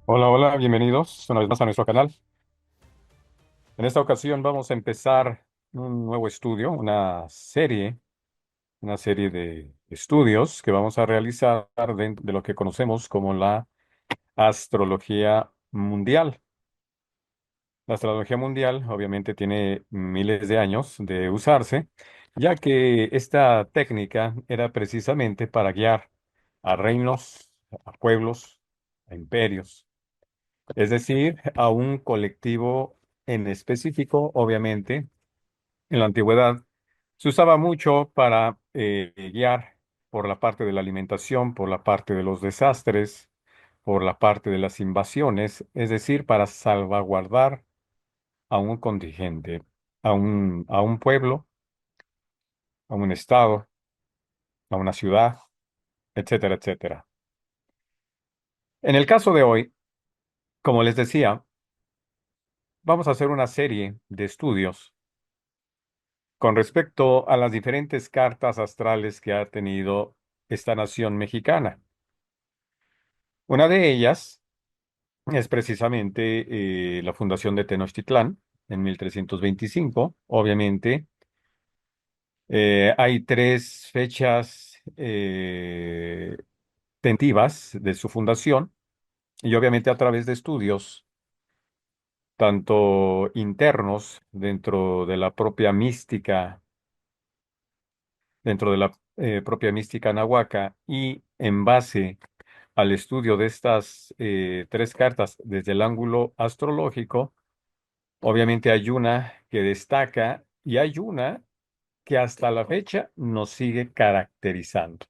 Hola, hola, bienvenidos una vez más a nuestro canal. En esta ocasión vamos a empezar un nuevo estudio, una serie de estudios que vamos a realizar dentro de lo que conocemos como la astrología mundial. La astrología mundial obviamente tiene miles de años de usarse, ya que esta técnica era precisamente para guiar a reinos, a pueblos, a imperios. Es decir, a un colectivo en específico, obviamente, en la antigüedad se usaba mucho para guiar por la parte de la alimentación, por la parte de los desastres, por la parte de las invasiones, es decir, para salvaguardar a un contingente, a un pueblo, a un estado, a una ciudad, etcétera, etcétera. En el caso de hoy, como les decía, vamos a hacer una serie de estudios con respecto a las diferentes cartas astrales que ha tenido esta nación mexicana. Una de ellas es precisamente la fundación de Tenochtitlán en 1325. Obviamente, hay tres fechas tentativas de su fundación y obviamente a través de estudios tanto internos dentro de la propia mística dentro de la propia mística nahuaca y en base al estudio de estas tres cartas desde el ángulo astrológico, obviamente hay una que destaca y hay una que hasta la fecha nos sigue caracterizando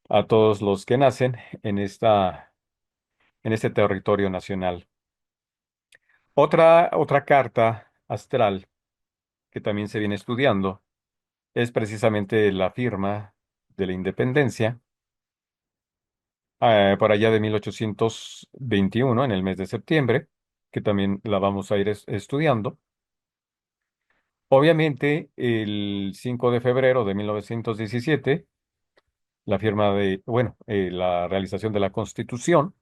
a todos los que nacen en este territorio nacional. Otra carta astral que también se viene estudiando es precisamente la firma de la independencia por allá de 1821, en el mes de septiembre, que también la vamos a ir estudiando. Obviamente, el 5 de febrero de 1917, la realización de la Constitución.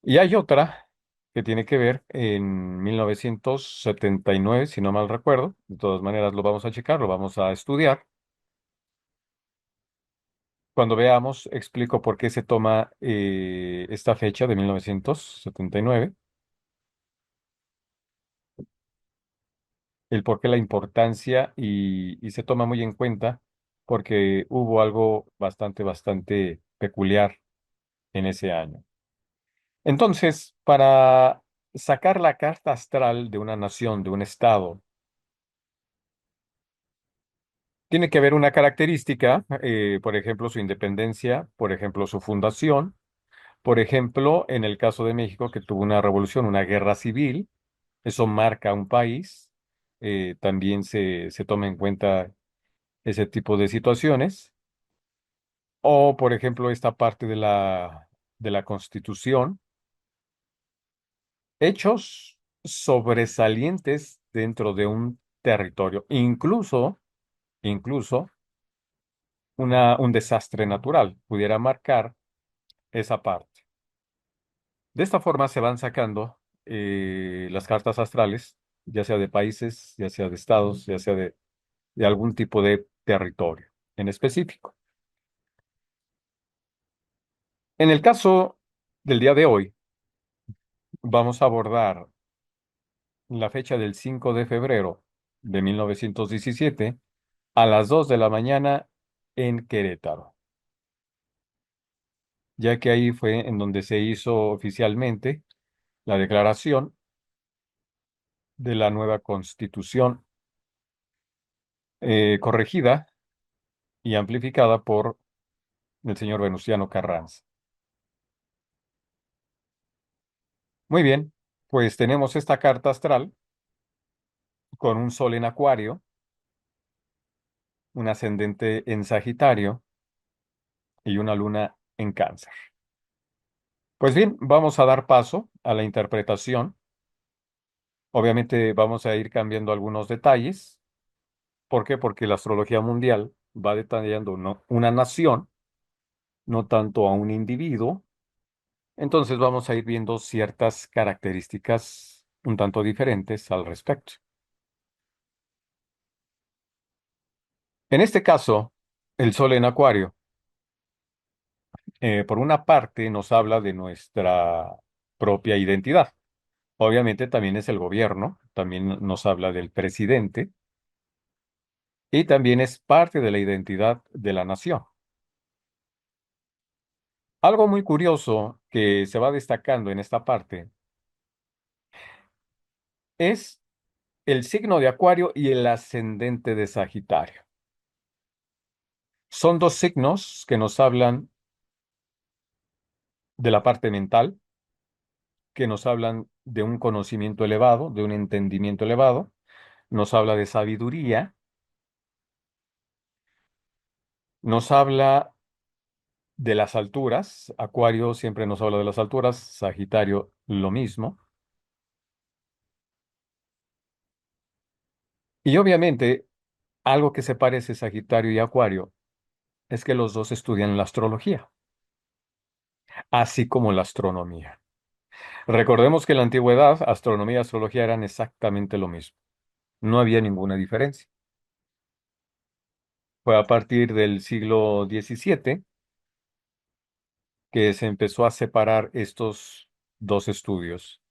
Y hay otra que tiene que ver en 1979, si no mal recuerdo. De todas maneras, lo vamos a checar, lo vamos a estudiar. Cuando veamos, explico por qué se toma esta fecha de 1979, el por qué la importancia y se toma muy en cuenta porque hubo algo bastante peculiar en ese año. Entonces, para sacar la carta astral de una nación, de un estado, tiene que haber una característica, por ejemplo, su independencia, por ejemplo, su fundación, por ejemplo, en el caso de México, que tuvo una revolución, una guerra civil, eso marca un país. También se toma en cuenta ese tipo de situaciones. O, por ejemplo, esta parte de la Constitución, hechos sobresalientes dentro de un territorio, incluso un desastre natural pudiera marcar esa parte. De esta forma se van sacando las cartas astrales, ya sea de países, ya sea de estados, ya sea de algún tipo de territorio en específico. En el caso del día de hoy, vamos a abordar la fecha del 5 de febrero de 1917 a las 2 de la mañana en Querétaro, ya que ahí fue en donde se hizo oficialmente la declaración de la nueva constitución corregida y amplificada por el señor Venustiano Carranza. Muy bien, pues tenemos esta carta astral con un sol en Acuario, un ascendente en Sagitario y una luna en Cáncer. Pues bien, vamos a dar paso a la interpretación. Obviamente vamos a ir cambiando algunos detalles. ¿Por qué? Porque la astrología mundial va detallando una nación, no tanto a un individuo. Entonces vamos a ir viendo ciertas características un tanto diferentes al respecto. En este caso, el Sol en Acuario, por una parte, nos habla de nuestra propia identidad. Obviamente también es el gobierno, también nos habla del presidente y también es parte de la identidad de la nación. Algo muy curioso que se va destacando en esta parte es el signo de Acuario y el ascendente de Sagitario. Son dos signos que nos hablan de la parte mental, que nos hablan de un conocimiento elevado, de un entendimiento elevado, nos habla de sabiduría, nos habla de las alturas. Acuario siempre nos habla de las alturas, Sagitario lo mismo. Y obviamente, algo que se parece Sagitario y Acuario es que los dos estudian la astrología, así como la astronomía. Recordemos que en la antigüedad, astronomía y astrología eran exactamente lo mismo. No había ninguna diferencia. Fue a partir del siglo XVII que se empezó a separar estos dos estudios,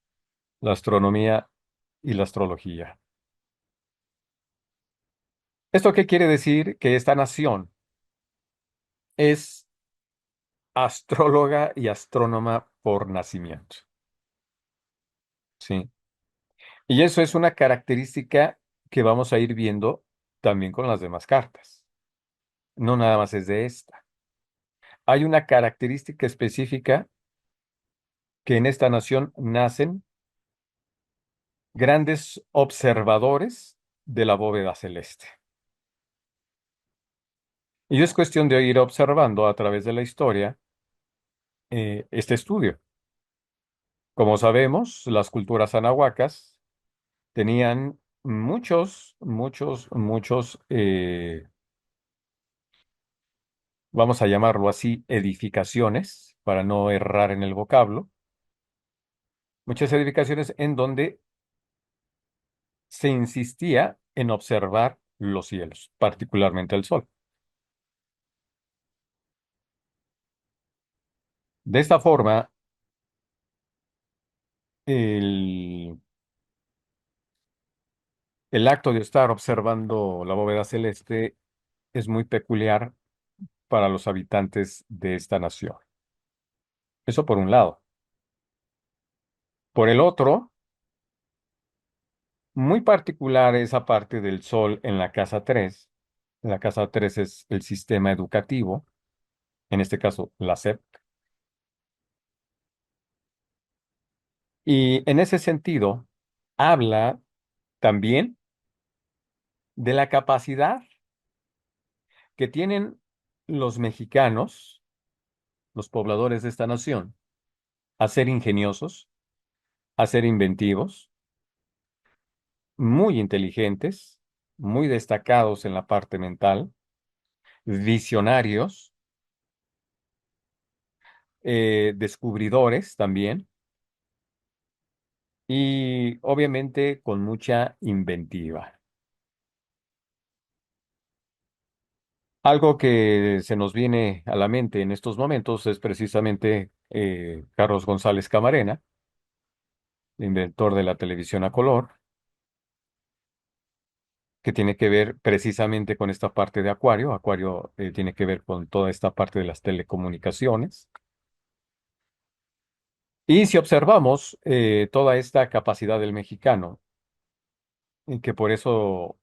la astronomía y la astrología. ¿Esto qué quiere decir? Que esta nación es astróloga y astrónoma por nacimiento. Sí. Y eso es una característica que vamos a ir viendo también con las demás cartas. No nada más es de esta. Hay una característica específica que en esta nación nacen grandes observadores de la bóveda celeste. Y es cuestión de ir observando a través de la historia este estudio. Como sabemos, las culturas anahuacas tenían muchos, vamos a llamarlo así, edificaciones, para no errar en el vocablo, muchas edificaciones en donde se insistía en observar los cielos, particularmente el sol. De esta forma, el, el acto de estar observando la bóveda celeste es muy peculiar para los habitantes de esta nación. Eso por un lado. Por el otro, muy particular esa parte del sol en la casa 3. La casa 3 es el sistema educativo, en este caso la SEP. Y en ese sentido, habla también de la capacidad que tienen los mexicanos, los pobladores de esta nación, a ser ingeniosos, a ser inventivos, muy inteligentes, muy destacados en la parte mental, visionarios, descubridores también, y obviamente con mucha inventiva. Algo que se nos viene a la mente en estos momentos es precisamente Carlos González Camarena, inventor de la televisión a color, que tiene que ver precisamente con esta parte de Acuario. Acuario tiene que ver con toda esta parte de las telecomunicaciones. Y si observamos toda esta capacidad del mexicano, y que por eso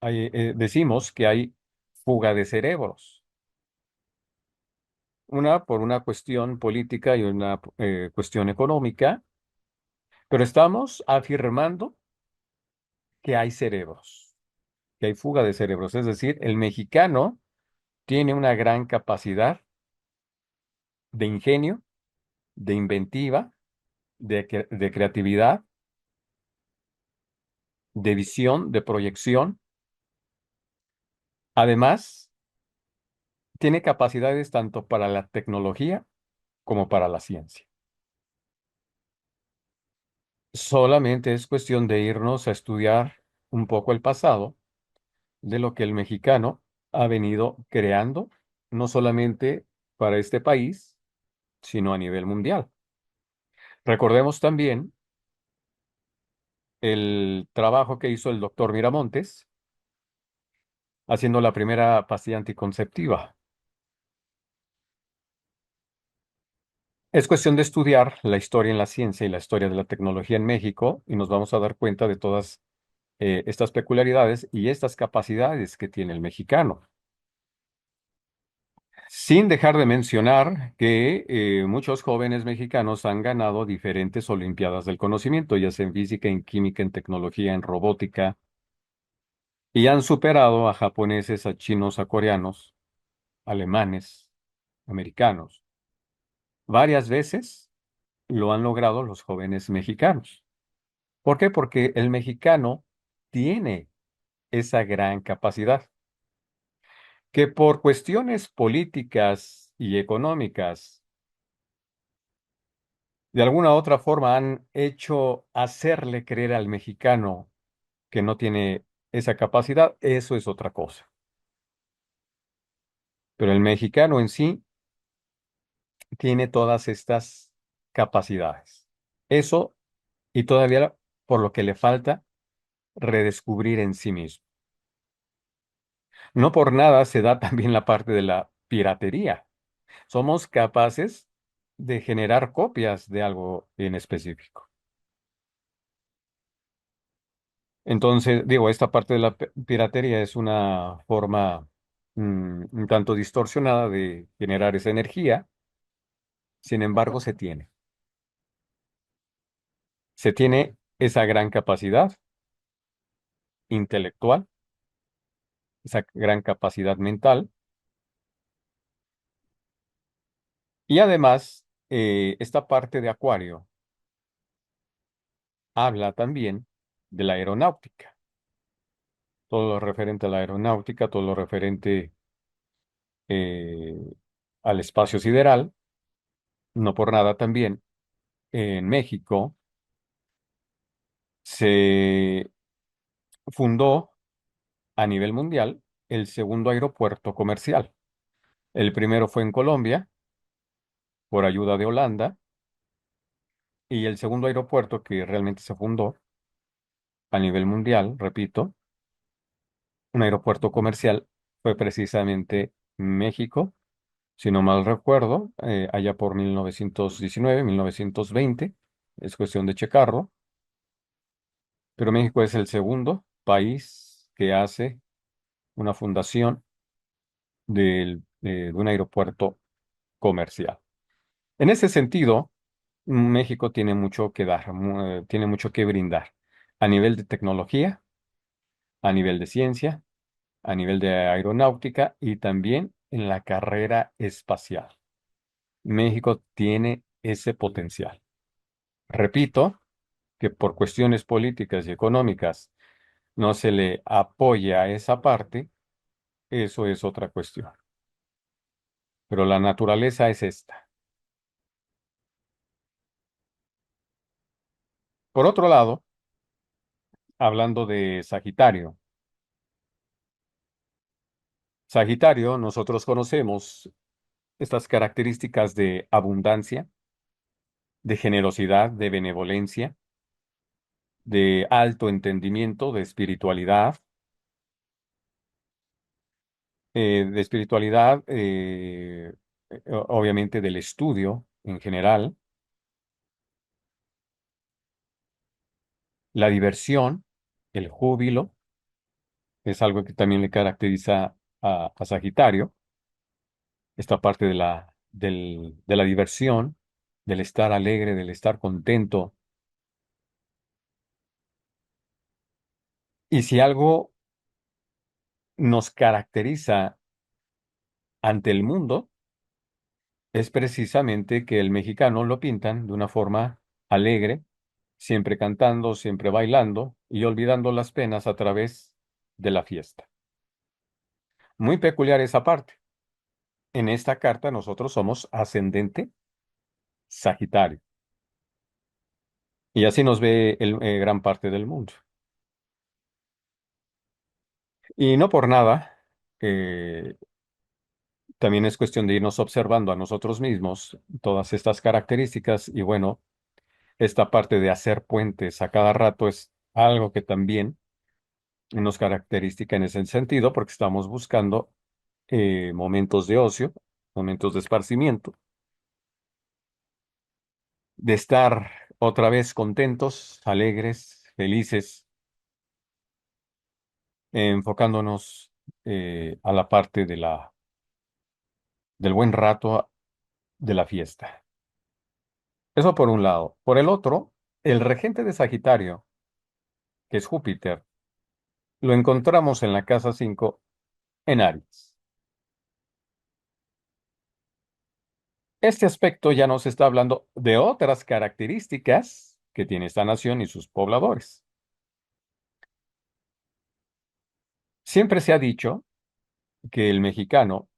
decimos que hay fuga de cerebros. Una por una cuestión política y una cuestión económica, pero estamos afirmando que hay cerebros, que hay fuga de cerebros. Es decir, el mexicano tiene una gran capacidad de ingenio, de inventiva, de creatividad, de visión, de proyección. Además, tiene capacidades tanto para la tecnología como para la ciencia. Solamente es cuestión de irnos a estudiar un poco el pasado de lo que el mexicano ha venido creando, no solamente para este país, sino a nivel mundial. Recordemos también el trabajo que hizo el doctor Miramontes haciendo la primera pastilla anticonceptiva. Es cuestión de estudiar la historia en la ciencia y la historia de la tecnología en México y nos vamos a dar cuenta de todas estas peculiaridades y estas capacidades que tiene el mexicano. Sin dejar de mencionar que muchos jóvenes mexicanos han ganado diferentes olimpiadas del conocimiento, ya sea en física, en química, en tecnología, en robótica, y han superado a japoneses, a chinos, a coreanos, alemanes, americanos. Varias veces lo han logrado los jóvenes mexicanos. ¿Por qué? Porque el mexicano tiene esa gran capacidad, que por cuestiones políticas y económicas, de alguna u otra forma han hecho hacerle creer al mexicano que no tiene esa capacidad, eso es otra cosa. Pero el mexicano en sí tiene todas estas capacidades. Eso y todavía por lo que le falta redescubrir en sí mismo. No por nada se da también la parte de la piratería. Somos capaces de generar copias de algo en específico. Entonces, digo, esta parte de la piratería es una forma un tanto distorsionada de generar esa energía, sin embargo, se tiene. Se tiene esa gran capacidad intelectual, esa gran capacidad mental, y además, esta parte de Acuario habla también de la aeronáutica, todo lo referente a la aeronáutica, todo lo referente eh, al espacio sideral, no por nada también en México se fundó a nivel mundial el segundo aeropuerto comercial. El primero fue en Colombia, por ayuda de Holanda, y el segundo aeropuerto que realmente se fundó a nivel mundial, repito, un aeropuerto comercial, fue precisamente México, si no mal recuerdo, allá por 1919, 1920, es cuestión de checarlo, pero México es el segundo país que hace una fundación de un aeropuerto comercial. En ese sentido, México tiene mucho que dar, tiene mucho que brindar a nivel de tecnología, a nivel de ciencia, a nivel de aeronáutica y también en la carrera espacial. México tiene ese potencial. Repito que por cuestiones políticas y económicas no se le apoya a esa parte, eso es otra cuestión. Pero la naturaleza es esta. Por otro lado, hablando de Sagitario, Sagitario, nosotros conocemos estas características de abundancia, de generosidad, de benevolencia, de alto entendimiento, de espiritualidad, obviamente del estudio en general, la diversión, el júbilo, es algo que también le caracteriza a Sagitario, esta parte de la diversión, del estar alegre, del estar contento. Y si algo nos caracteriza ante el mundo, es precisamente que el mexicano lo pintan de una forma alegre, siempre cantando, siempre bailando y olvidando las penas a través de la fiesta. Muy peculiar esa parte. En esta carta nosotros somos ascendente Sagitario. Y así nos ve gran parte del mundo. Y no por nada, eh, también es cuestión de irnos observando a nosotros mismos todas estas características y bueno, esta parte de hacer puentes a cada rato es algo que también nos caracteriza en ese sentido porque estamos buscando momentos de ocio, momentos de esparcimiento, de estar otra vez contentos, alegres, felices, enfocándonos a la parte de del buen rato de la fiesta. Eso por un lado. Por el otro, el regente de Sagitario, que es Júpiter, lo encontramos en la casa 5 en Aries. Este aspecto ya nos está hablando de otras características que tiene esta nación y sus pobladores. Siempre se ha dicho que el mexicano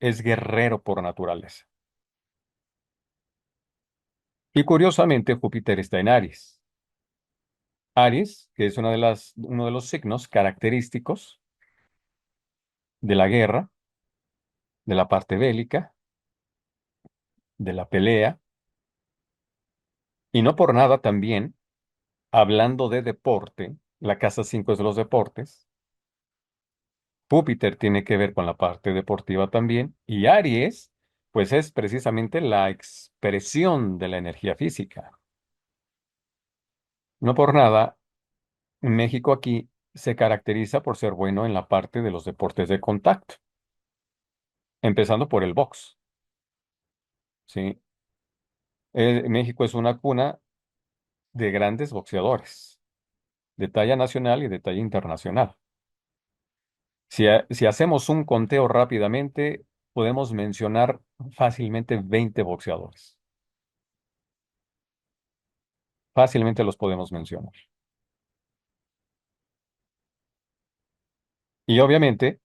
es guerrero por naturaleza. Y curiosamente, Júpiter está en Aries. Aries, que es uno de los signos característicos de la guerra, de la parte bélica, de la pelea, y no por nada también, hablando de deporte, la casa 5 es de los deportes, Júpiter tiene que ver con la parte deportiva también, y Aries, pues es precisamente la expresión de la energía física. No por nada, México aquí se caracteriza por ser bueno en la parte de los deportes de contacto, empezando por el box, ¿sí? México es una cuna de grandes boxeadores, de talla nacional y de talla internacional. Si hacemos un conteo rápidamente, podemos mencionar fácilmente 20 boxeadores. Fácilmente los podemos mencionar. Y obviamente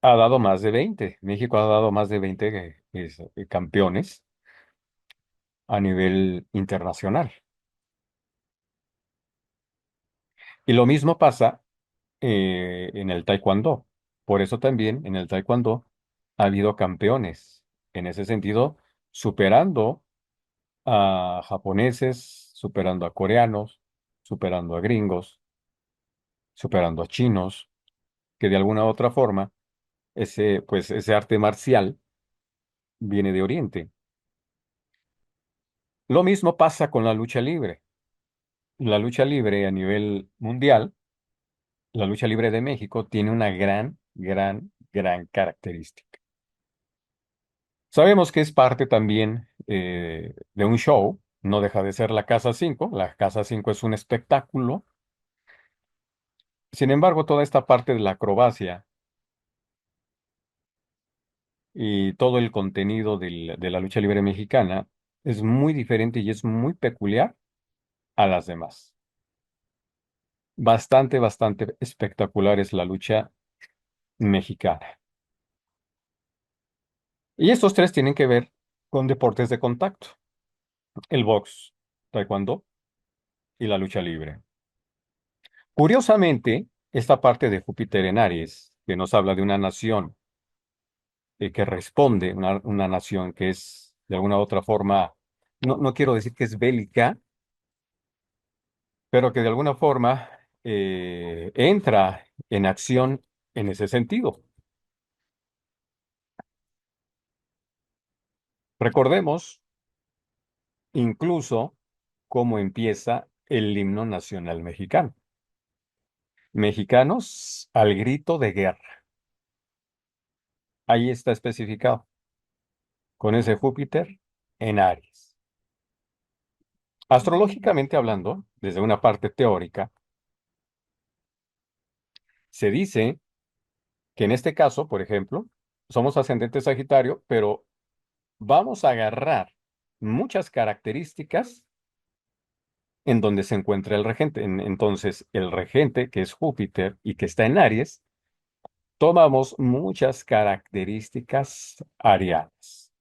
ha dado más de 20. México ha dado más de 20 campeones a nivel internacional. Y lo mismo pasa en el taekwondo. Por eso también en el taekwondo ha habido campeones. En ese sentido, superando a japoneses, superando a coreanos, superando a gringos, superando a chinos, que de alguna u otra forma ese arte marcial viene de Oriente. Lo mismo pasa con la lucha libre. La lucha libre a nivel mundial, la lucha libre de México tiene una gran característica. Sabemos que es parte también de un show, no deja de ser la Casa 5. La Casa 5 es un espectáculo. Sin embargo, toda esta parte de la acrobacia y todo el contenido de la lucha libre mexicana es muy diferente y es muy peculiar a las demás. Bastante espectacular es la lucha mexicana. Y estos tres tienen que ver con deportes de contacto, el box, taekwondo y la lucha libre. Curiosamente, esta parte de Júpiter en Aries, que nos habla de una nación que responde, una nación que es de alguna u otra forma, no quiero decir que es bélica, pero que de alguna forma entra en acción en ese sentido. Recordemos incluso cómo empieza el himno nacional mexicano. Mexicanos al grito de guerra. Ahí está especificado, con ese Júpiter en Aries. Astrológicamente hablando, desde una parte teórica, se dice que en este caso, por ejemplo, somos ascendente Sagitario, pero vamos a agarrar muchas características en donde se encuentra el regente. Entonces, el regente, que es Júpiter y que está en Aries, tomamos muchas características arianas,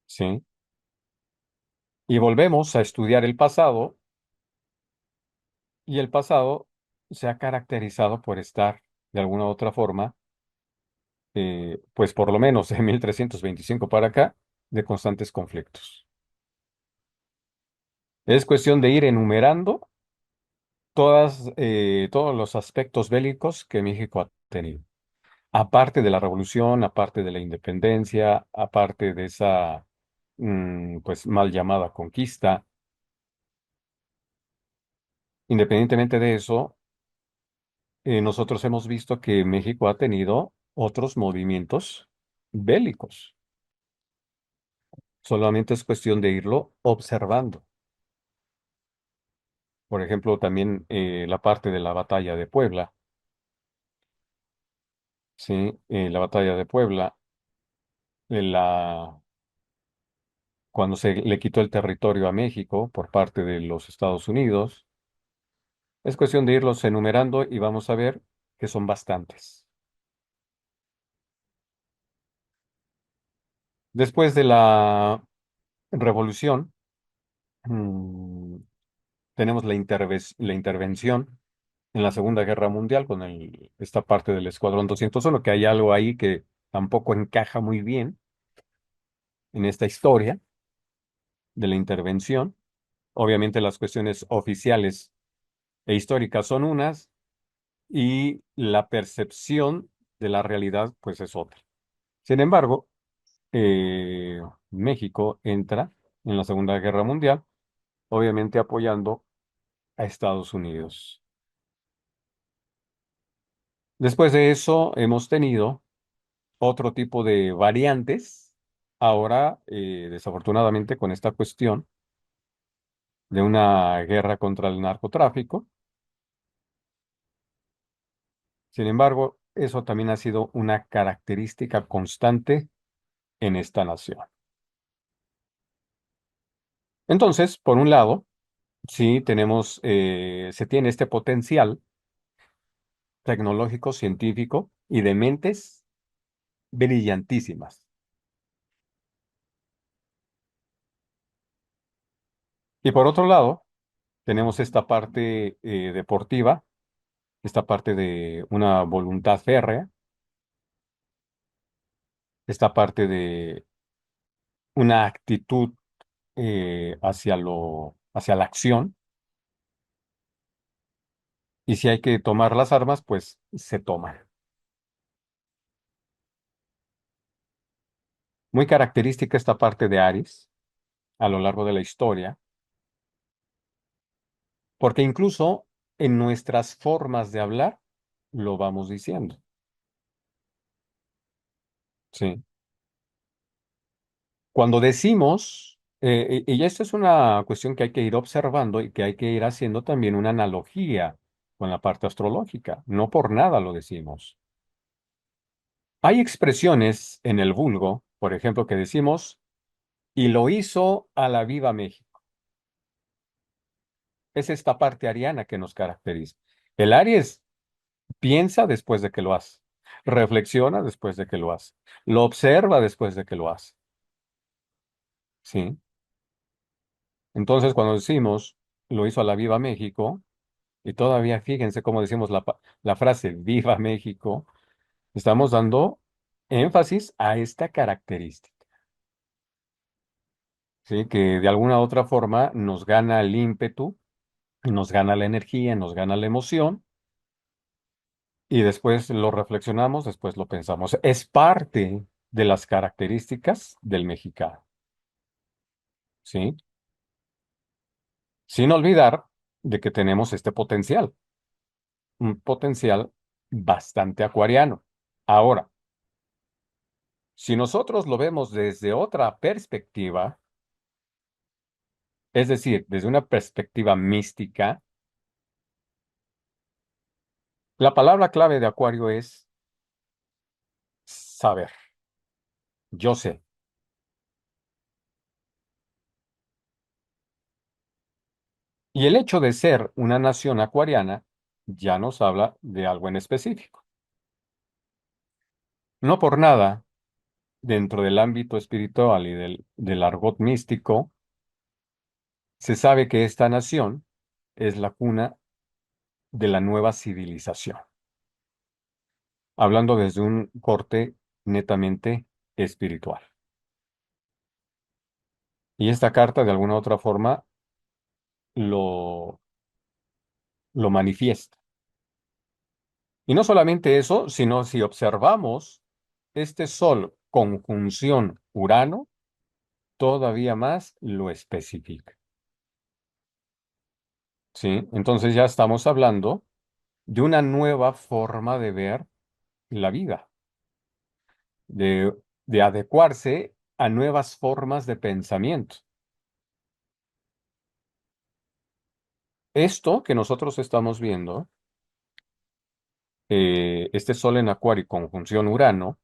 ¿sí? Y volvemos a estudiar el pasado, y el pasado se ha caracterizado por estar, de alguna u otra forma, pues por lo menos de 1325 para acá, de constantes conflictos. Es cuestión de ir enumerando todos los aspectos bélicos que México ha tenido. Aparte de la revolución, aparte de la independencia, aparte de esa, pues mal llamada conquista, independientemente de eso, nosotros hemos visto que México ha tenido otros movimientos bélicos. Solamente es cuestión de irlo observando. Por ejemplo, también la parte de la batalla de Puebla, ¿sí? La batalla de Puebla, la cuando se le quitó el territorio a México por parte de los Estados Unidos. Es cuestión de irlos enumerando y vamos a ver que son bastantes. Después de la revolución, mm, tenemos la intervención en la Segunda Guerra Mundial con esta parte del Escuadrón 201, que hay algo ahí que tampoco encaja muy bien en esta historia de la intervención. Obviamente las cuestiones oficiales e históricas son unas y la percepción de la realidad pues es otra. Sin embargo, eh, México entra en la Segunda Guerra Mundial, obviamente apoyando a Estados Unidos. Después de eso hemos tenido otro tipo de variantes, ahora desafortunadamente con esta cuestión de una guerra contra el narcotráfico. Sin embargo, eso también ha sido una característica constante en esta nación. Entonces, por un lado, sí tenemos, se tiene este potencial tecnológico, científico y de mentes brillantísimas. Y por otro lado, tenemos esta parte deportiva, esta parte de una voluntad férrea, esta parte de una actitud hacia la acción. Y si hay que tomar las armas, pues se toman. Muy característica esta parte de Aries a lo largo de la historia, porque incluso en nuestras formas de hablar lo vamos diciendo. Sí. Cuando decimos, y esto es una cuestión que hay que ir observando y que hay que ir haciendo también una analogía con la parte astrológica. No por nada lo decimos. Hay expresiones en el vulgo, por ejemplo, que decimos, y lo hizo a la viva México. Es esta parte ariana que nos caracteriza. El Aries piensa después de que lo hace, reflexiona después de que lo hace, lo observa después de que lo hace. ¿Sí? Entonces, cuando decimos, lo hizo a la viva México, y todavía fíjense cómo decimos la frase Viva México, estamos dando énfasis a esta característica, ¿sí? Que de alguna u otra forma nos gana el ímpetu, nos gana la energía, nos gana la emoción, y después lo reflexionamos, después lo pensamos. Es parte de las características del mexicano, ¿sí? Sin olvidar de que tenemos este potencial, un potencial bastante acuariano. Ahora, si nosotros lo vemos desde otra perspectiva, es decir, desde una perspectiva mística, la palabra clave de Acuario es saber. Yo sé. Y el hecho de ser una nación acuariana ya nos habla de algo en específico. No por nada, dentro del ámbito espiritual y del argot místico, Se sabe que esta nación es la cuna de la nueva civilización, hablando desde un corte netamente espiritual. Y esta carta, de alguna u otra forma, lo, lo manifiesta. Y no solamente eso, sino si observamos este Sol conjunción Urano, todavía más lo especifica. ¿Sí? Entonces ya estamos hablando de una nueva forma de ver la vida, de, de adecuarse a nuevas formas de pensamiento. Esto que nosotros estamos viendo, este Sol en Acuario y conjunción Urano,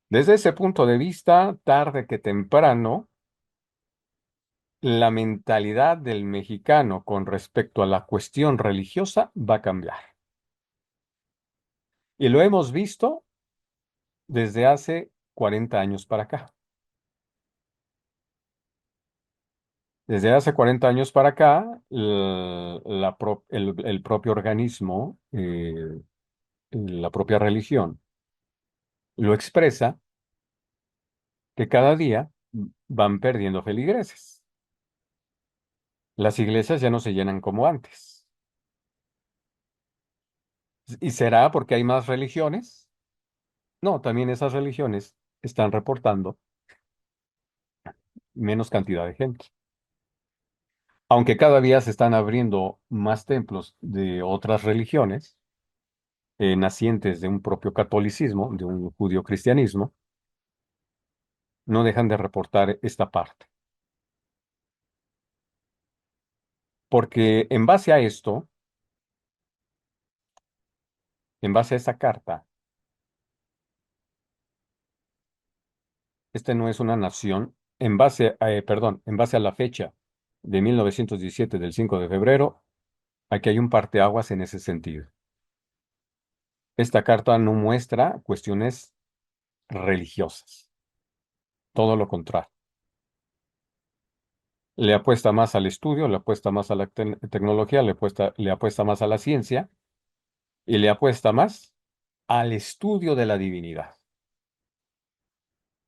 desde ese punto de vista, tarde que temprano, la mentalidad del mexicano con respecto a la cuestión religiosa va a cambiar. Y lo hemos visto desde hace 40 años para acá. Desde hace 40 años para acá, el propio organismo, la propia religión, lo expresa que cada día van perdiendo feligreses. Las iglesias ya no se llenan como antes. ¿Y será porque hay más religiones? No, también esas religiones están reportando menos cantidad de gente. Aunque cada día se están abriendo más templos de otras religiones, nacientes de un propio catolicismo, de un judío-cristianismo, no dejan de reportar esta parte. Porque en base a esto, en base a esta carta, este no es una nación, en base a la fecha de 1917 del 5 de febrero, aquí hay un parteaguas en ese sentido. Esta carta no muestra cuestiones religiosas, todo lo contrario. Le apuesta más al estudio, le apuesta más a la tecnología, le apuesta más a la ciencia y le apuesta más al estudio de la divinidad,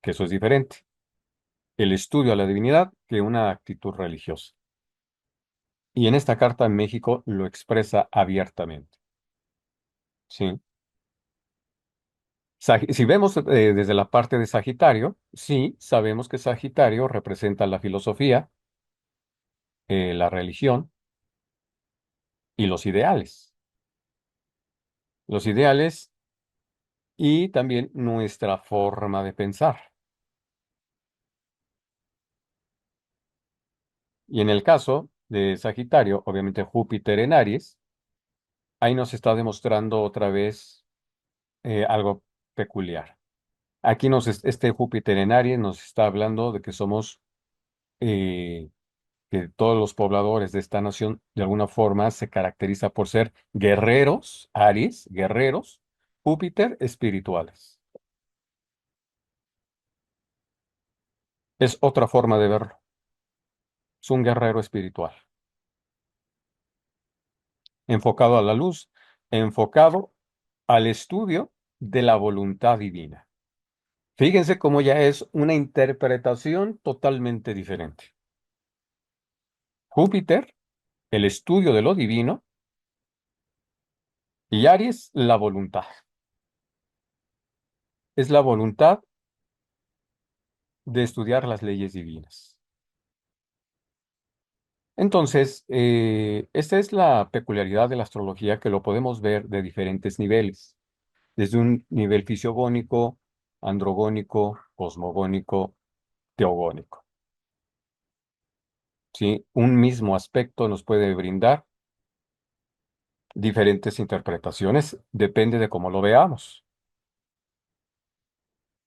que eso es diferente. El estudio a la divinidad que una actitud religiosa. Y en esta carta en México lo expresa abiertamente. ¿Sí? Si vemos desde la parte de Sagitario, sí, sabemos que Sagitario representa la filosofía, la religión y los ideales. Los ideales y también nuestra forma de pensar. Y en el caso de Sagitario, obviamente Júpiter en Aries, ahí nos está demostrando otra vez algo peculiar. Aquí este Júpiter en Aries nos está hablando de que somos, eh, que todos los pobladores de esta nación de alguna forma se caracteriza por ser guerreros, Aries, guerreros, Júpiter, espirituales. Es otra forma de verlo. Es un guerrero espiritual, enfocado a la luz, enfocado al estudio de la voluntad divina. Fíjense cómo ya es una interpretación totalmente diferente. Júpiter, el estudio de lo divino, y Aries, la voluntad. Es la voluntad de estudiar las leyes divinas. Entonces, esta es la peculiaridad de la astrología que lo podemos ver de diferentes niveles, desde un nivel fisiogónico, androgónico, cosmogónico, teogónico. ¿Sí? Un mismo aspecto nos puede brindar diferentes interpretaciones, depende de cómo lo veamos.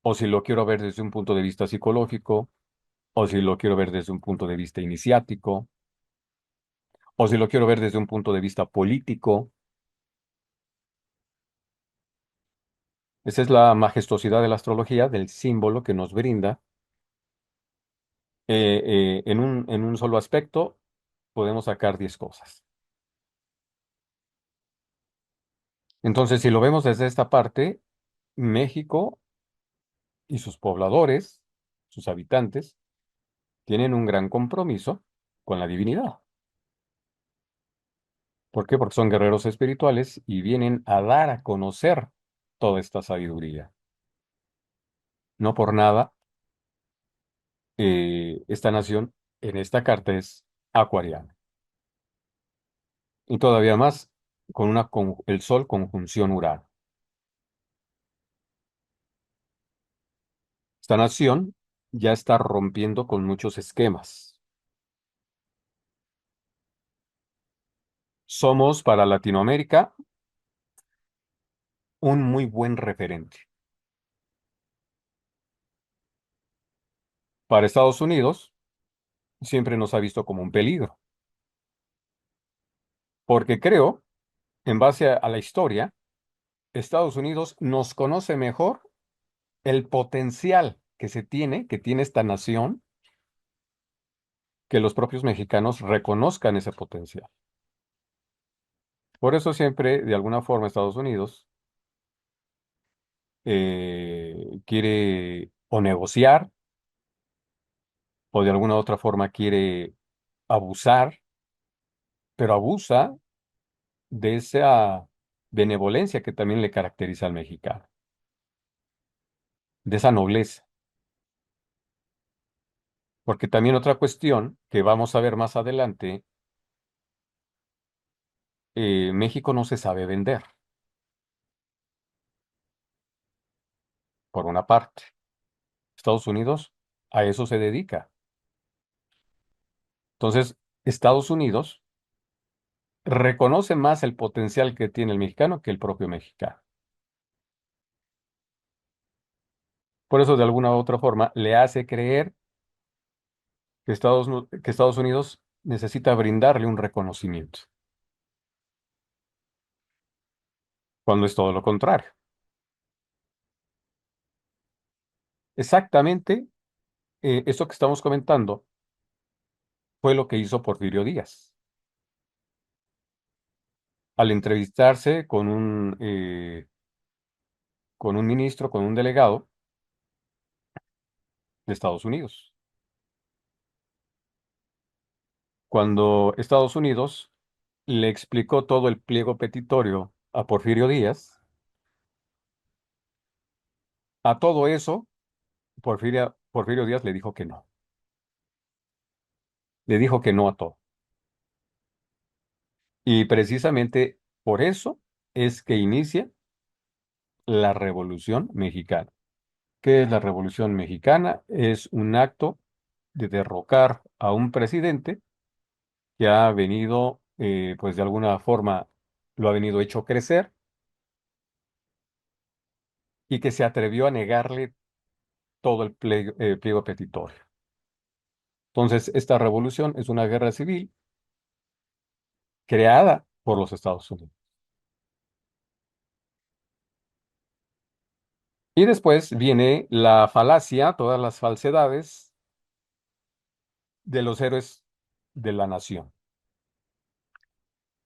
O si lo quiero ver desde un punto de vista psicológico, o si lo quiero ver desde un punto de vista iniciático, o si lo quiero ver desde un punto de vista político. Esa es la majestuosidad de la astrología, del símbolo que nos brinda en un solo aspecto podemos sacar 10 cosas. Entonces, si lo vemos desde esta parte, México y sus pobladores, sus habitantes, tienen un gran compromiso con la divinidad. ¿Por qué? Porque son guerreros espirituales y vienen a dar a conocer toda esta sabiduría. No por nada, esta nación en esta carta es acuariana. Y todavía más con el Sol conjunción Urano. Esta nación ya está rompiendo con muchos esquemas. Somos para Latinoamérica un muy buen referente. Para Estados Unidos siempre nos ha visto como un peligro, porque creo, en base a la historia, Estados Unidos nos conoce mejor el potencial que tiene esta nación, que los propios mexicanos reconozcan ese potencial. Por eso siempre, de alguna forma, Estados Unidos quiere o negociar o de alguna otra forma quiere abusar, pero abusa de esa benevolencia que también le caracteriza al mexicano, de esa nobleza. Porque también otra cuestión que vamos a ver más adelante, México no se sabe vender, por una parte. Estados Unidos a eso se dedica. Entonces, Estados Unidos reconoce más el potencial que tiene el mexicano que el propio mexicano. Por eso, de alguna u otra forma, le hace creer que Estados Unidos necesita brindarle un reconocimiento, cuando es todo lo contrario. Exactamente, eso que estamos comentando fue lo que hizo Porfirio Díaz al entrevistarse con un ministro, con un delegado de Estados Unidos. Cuando Estados Unidos le explicó todo el pliego petitorio a Porfirio Díaz, a todo eso, Porfirio Díaz le dijo que no. Le dijo que no a todo. Y precisamente por eso es que inicia la Revolución Mexicana. ¿Qué es la Revolución Mexicana? Es un acto de derrocar a un presidente que ha venido, pues de alguna forma, lo ha venido hecho crecer y que se atrevió a negarle todo el pliego petitorio. Entonces, esta revolución es una guerra civil creada por los Estados Unidos. Y después viene la falacia, todas las falsedades de los héroes de la nación,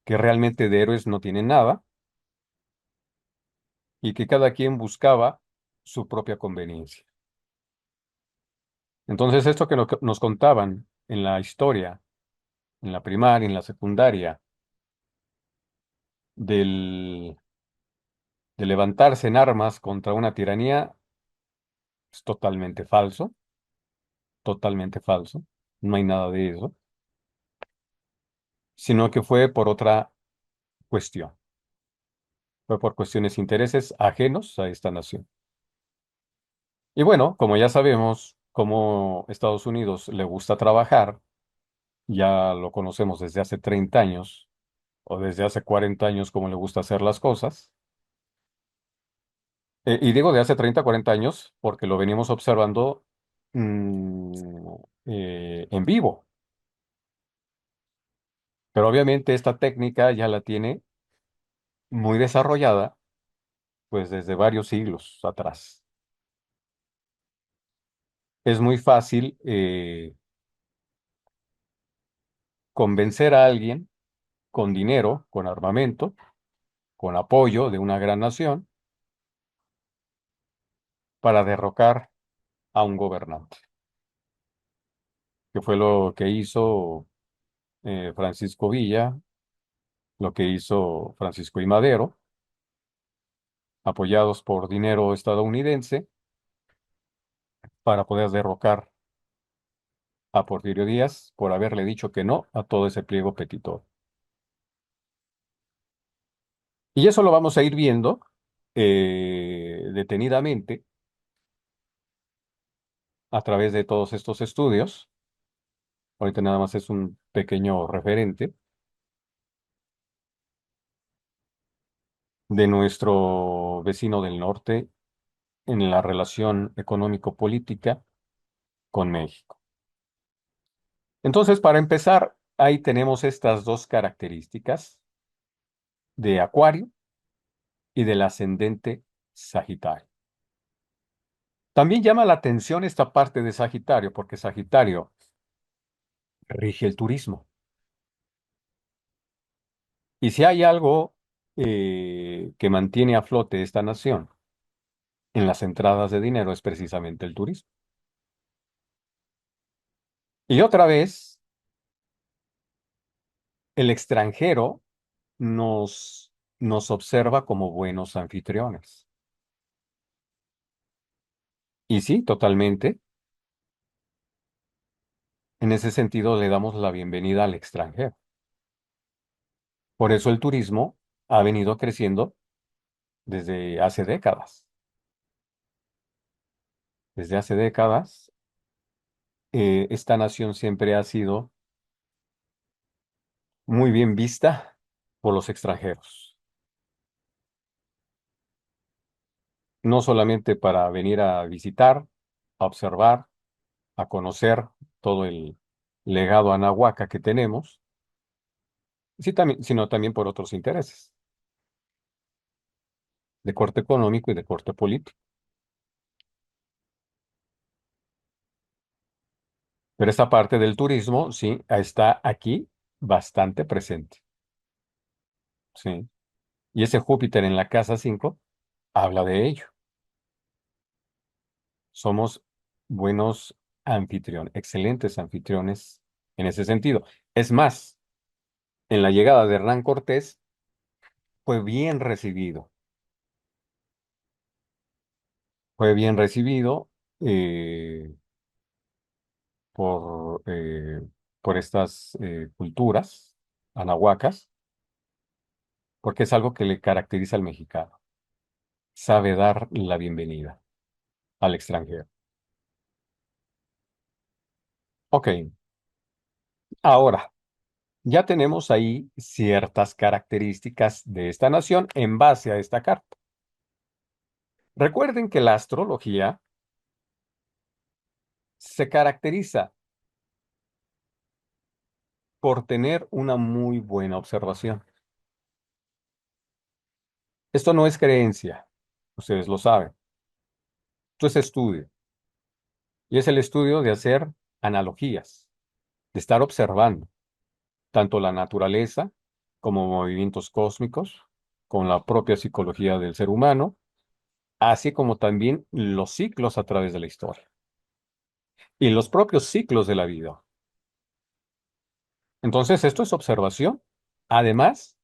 que realmente de héroes no tienen nada y que cada quien buscaba su propia conveniencia. Entonces, esto que nos contaban en la historia, en la primaria, en la secundaria, del, de levantarse en armas contra una tiranía, es totalmente falso, no hay nada de eso, sino que fue por otra cuestión, fue por cuestiones intereses ajenos a esta nación. Y bueno, como ya sabemos, como Estados Unidos le gusta trabajar, ya lo conocemos desde hace 30 años o desde hace 40 años como le gusta hacer las cosas. Y digo de hace 30 40 años porque lo venimos observando mm, en vivo. Pero obviamente esta técnica ya la tiene muy desarrollada pues desde varios siglos atrás. Es muy fácil. convencer a alguien con dinero, con armamento, con apoyo de una gran nación para derrocar a un gobernante, que fue lo que hizo Francisco Villa, lo que hizo Francisco I. Madero, apoyados por dinero estadounidense para poder derrocar a Porfirio Díaz por haberle dicho que no a todo ese pliego petitorio. Y eso lo vamos a ir viendo detenidamente a través de todos estos estudios. Ahorita nada más es un pequeño referente de nuestro vecino del norte en la relación económico-política con México. Entonces, para empezar, ahí tenemos estas dos características de Acuario y del ascendente Sagitario. También llama la atención esta parte de Sagitario, porque Sagitario rige el turismo. Y si hay algo que mantiene a flote esta nación en las entradas de dinero es precisamente el turismo. Y otra vez, el extranjero nos observa como buenos anfitriones. Y sí, totalmente. En ese sentido, le damos la bienvenida al extranjero. Por eso el turismo ha venido creciendo desde hace décadas. Desde hace décadas, esta nación siempre ha sido muy bien vista por los extranjeros. No solamente para venir a visitar, a observar, a conocer todo el legado anahuaca que tenemos, sí, también, sino también por otros intereses, de corte económico y de corte político. Pero esta parte del turismo, sí, está aquí bastante presente, sí. Y ese Júpiter en la casa 5 habla de ello. Somos buenos anfitriones, excelentes anfitriones en ese sentido. Es más, en la llegada de Hernán Cortés fue bien recibido, fue bien recibido eh, por, eh, por estas culturas anahuacas, porque es algo que le caracteriza al mexicano. Sabe dar la bienvenida al extranjero. Ok, ahora ya tenemos ahí ciertas características de esta nación en base a esta carta. Recuerden que la astrología se caracteriza por tener una muy buena observación. Esto no es creencia, ustedes lo saben. Esto es estudio. Y es el estudio de hacer analogías, de estar observando tanto la naturaleza como movimientos cósmicos, con la propia psicología del ser humano, así como también los ciclos a través de la historia y los propios ciclos de la vida. Entonces, esto es observación. Además,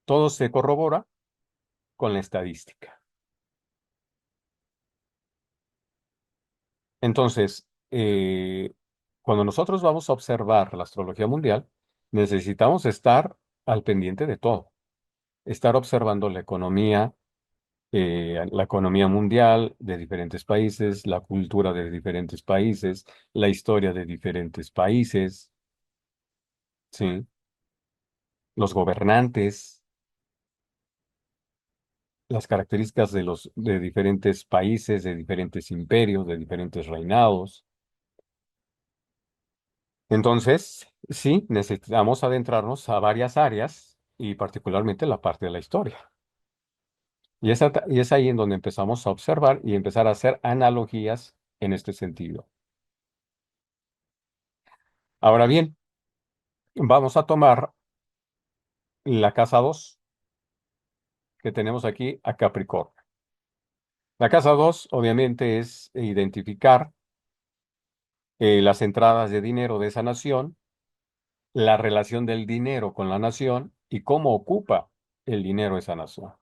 todo se corrobora con la estadística. Entonces, cuando nosotros vamos a observar la astrología mundial, necesitamos estar al pendiente de todo, estar observando la economía mundial de diferentes países, la cultura de diferentes países, la historia de diferentes países, ¿sí? Los gobernantes, las características de diferentes países, de diferentes imperios, de diferentes reinados. Entonces, sí, necesitamos adentrarnos a varias áreas y particularmente la parte de la historia. Y es ahí en donde empezamos a observar y empezar a hacer analogías en este sentido. Ahora bien, Vamos a tomar la casa 2 que tenemos aquí a Capricornio. La casa 2 obviamente es identificar las entradas de dinero de esa nación, la relación del dinero con la nación y cómo ocupa el dinero esa nación.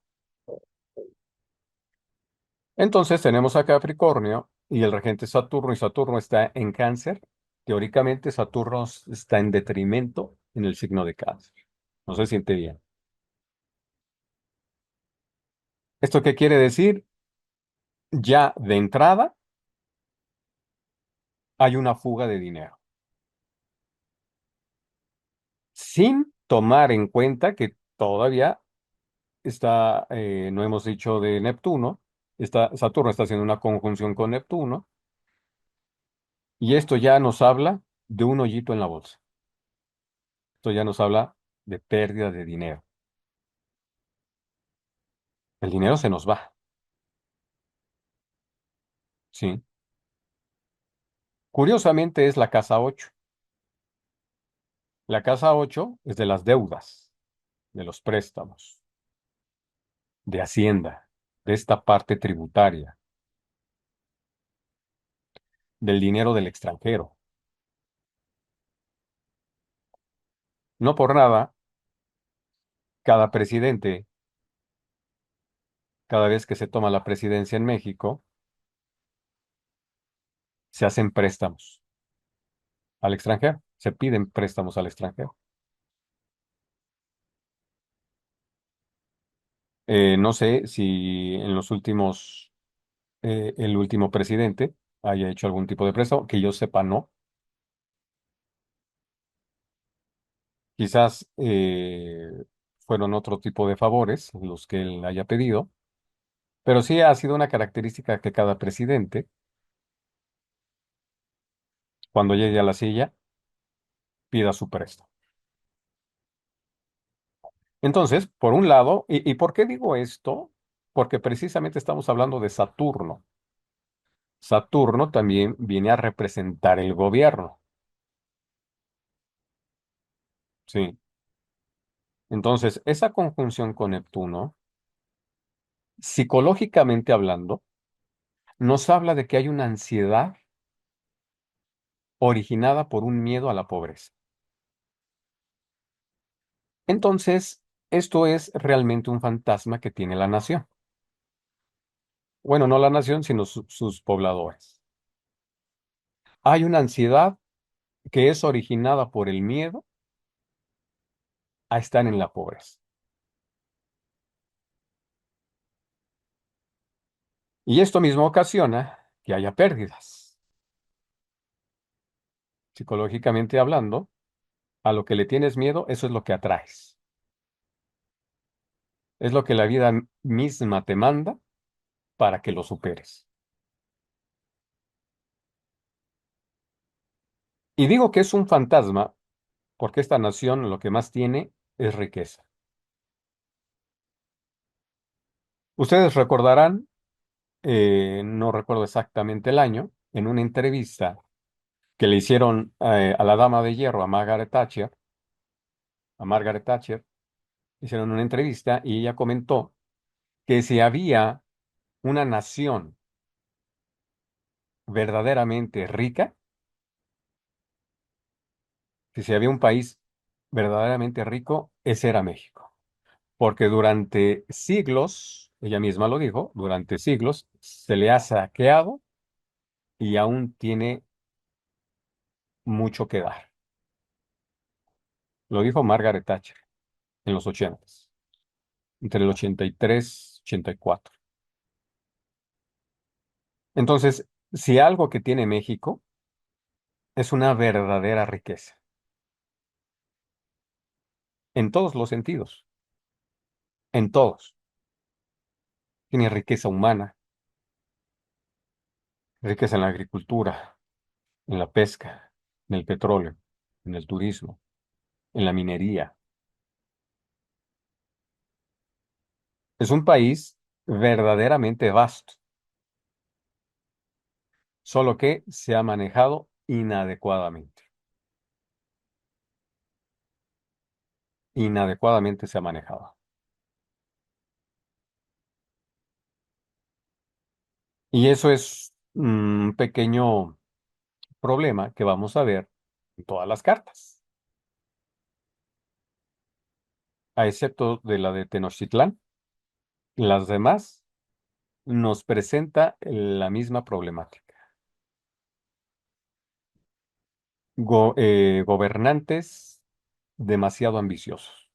Entonces tenemos a Capricornio y el regente Saturno, y Saturno está en Cáncer. Teóricamente, Saturno está en detrimento en el signo de Cáncer. No se siente bien. ¿Esto qué quiere decir? Ya de entrada hay una fuga de dinero, sin tomar en cuenta que todavía está, no hemos dicho de Neptuno, Saturno está haciendo una conjunción con Neptuno, y esto ya nos habla de un hoyito en la bolsa. Esto ya nos habla de pérdida de dinero. El dinero se nos va, ¿sí? Curiosamente es la casa 8. La casa 8 es de las deudas, de los préstamos, de Hacienda, de esta parte tributaria, del dinero del extranjero. No por nada, cada presidente, cada vez que se toma la presidencia en México, se hacen préstamos al extranjero, se piden préstamos al extranjero. No sé si en los últimos, el último presidente haya hecho algún tipo de préstamo, que yo sepa no. Quizás fueron otro tipo de favores los que él haya pedido, pero sí ha sido una característica que cada presidente, cuando llegue a la silla, pida su préstamo. Entonces, por un lado, ¿y por qué digo esto? Porque precisamente estamos hablando de Saturno. Saturno también viene a representar el gobierno, ¿sí? Entonces, esa conjunción con Neptuno, psicológicamente hablando, nos habla de que hay una ansiedad originada por un miedo a la pobreza. Entonces, esto es realmente un fantasma que tiene la nación. Bueno, no la nación, sino sus pobladores. Hay una ansiedad que es originada por el miedo a estar en la pobreza. Y esto mismo ocasiona que haya pérdidas. Psicológicamente hablando, a lo que le tienes miedo, eso es lo que atraes. Es lo que la vida misma te manda para que lo superes. Y digo que es un fantasma porque esta nación lo que más tiene es riqueza. Ustedes recordarán, no recuerdo exactamente el año, en una entrevista que le hicieron a la dama de hierro, a Margaret Thatcher, hicieron una entrevista y ella comentó que si había una nación verdaderamente rica, que si había un país verdaderamente rico, ese era México. Porque durante siglos, ella misma lo dijo, durante siglos se le ha saqueado y aún tiene mucho que dar. Lo dijo Margaret Thatcher en los 80, entre el 83 y 84. Entonces, si algo que tiene México es una verdadera riqueza, en todos los sentidos, en todos. Tiene riqueza humana, riqueza en la agricultura, en la pesca, en el petróleo, en el turismo, en la minería. Es un país verdaderamente vasto, solo que se ha manejado inadecuadamente. inadecuadamente se ha manejado. Y eso es un pequeño problema que vamos a ver en todas las cartas, a excepto de la de Tenochtitlán. Las demás nos presenta la misma problemática. Gobernantes demasiado ambiciosos,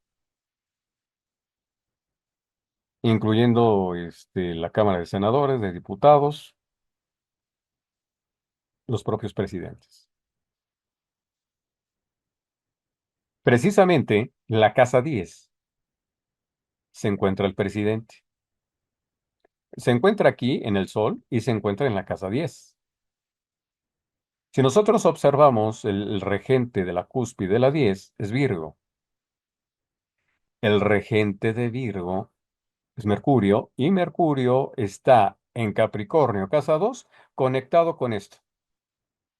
incluyendo la Cámara de Senadores, de Diputados, los propios presidentes. Precisamente la Casa 10 se encuentra el presidente. Se encuentra aquí en el Sol y se encuentra en la Casa 10. Si nosotros observamos el regente de la cúspide de la 10 es Virgo. El regente de Virgo es Mercurio y Mercurio está en Capricornio, Casa 2, conectado con esto,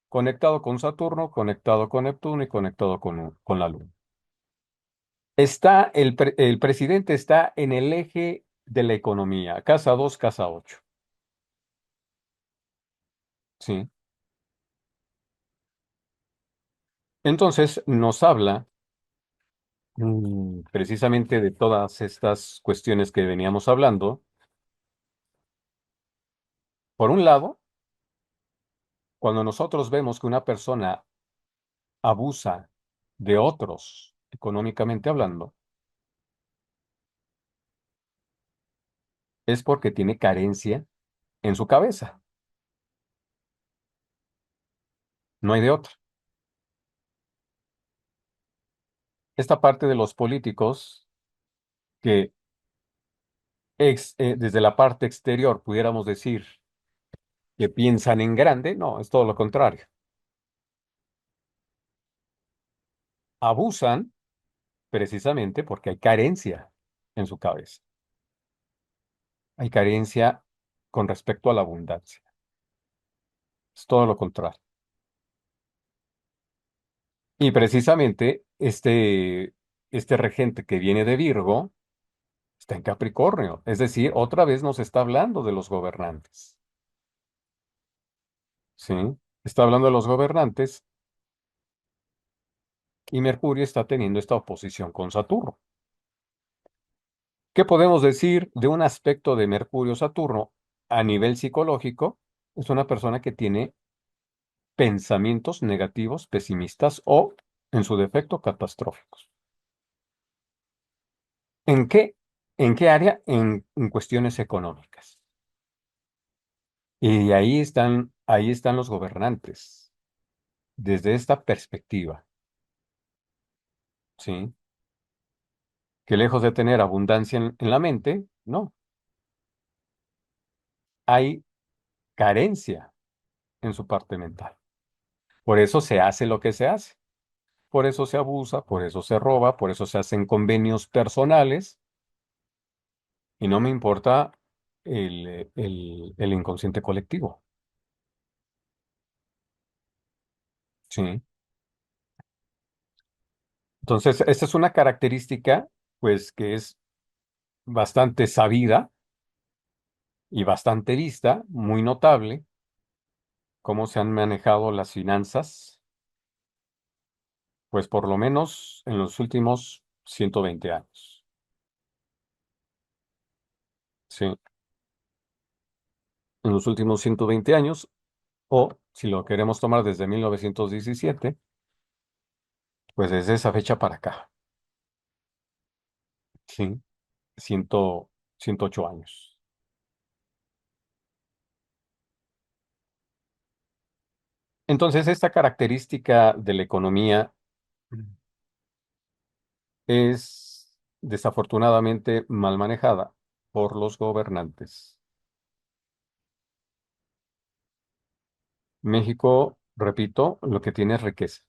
conectado con Saturno, conectado con Neptuno y conectado con la Luna. El presidente está en el eje de la economía, Casa 2, Casa 8. ¿Sí? Entonces nos habla precisamente de todas estas cuestiones que veníamos hablando. Por un lado, cuando nosotros vemos que una persona abusa de otros, económicamente hablando, es porque tiene carencia en su cabeza. No hay de otra. Esta parte de los políticos que desde la parte exterior pudiéramos decir que piensan en grande, no, es todo lo contrario. Abusan precisamente porque hay carencia en su cabeza. Hay carencia con respecto a la abundancia. Es todo lo contrario. Y precisamente este regente que viene de Virgo está en Capricornio. Es decir, otra vez nos está hablando de los gobernantes. ¿Sí? Está hablando de los gobernantes y Mercurio está teniendo esta oposición con Saturno. ¿Qué podemos decir de un aspecto de Mercurio-Saturno a nivel psicológico? Es una persona que tiene pensamientos negativos, pesimistas o, en su defecto, catastróficos. ¿En qué? ¿En qué área? En cuestiones económicas. Y ahí están los gobernantes, desde esta perspectiva, ¿sí? Que lejos de tener abundancia en la mente, no, hay carencia en su parte mental. Por eso se hace lo que se hace, por eso se abusa, por eso se roba, por eso se hacen convenios personales y no me importa el inconsciente colectivo, ¿sí? Entonces, esta es una característica, pues, que es bastante sabida y bastante vista, muy notable, cómo se han manejado las finanzas, pues por lo menos en los últimos 120 años. Sí, en los últimos 120 años, o si lo queremos tomar desde 1917, pues desde esa fecha para acá, sí, 100, 108 años. Entonces, esta característica de la economía es desafortunadamente mal manejada por los gobernantes. México, repito, lo que tiene es riqueza,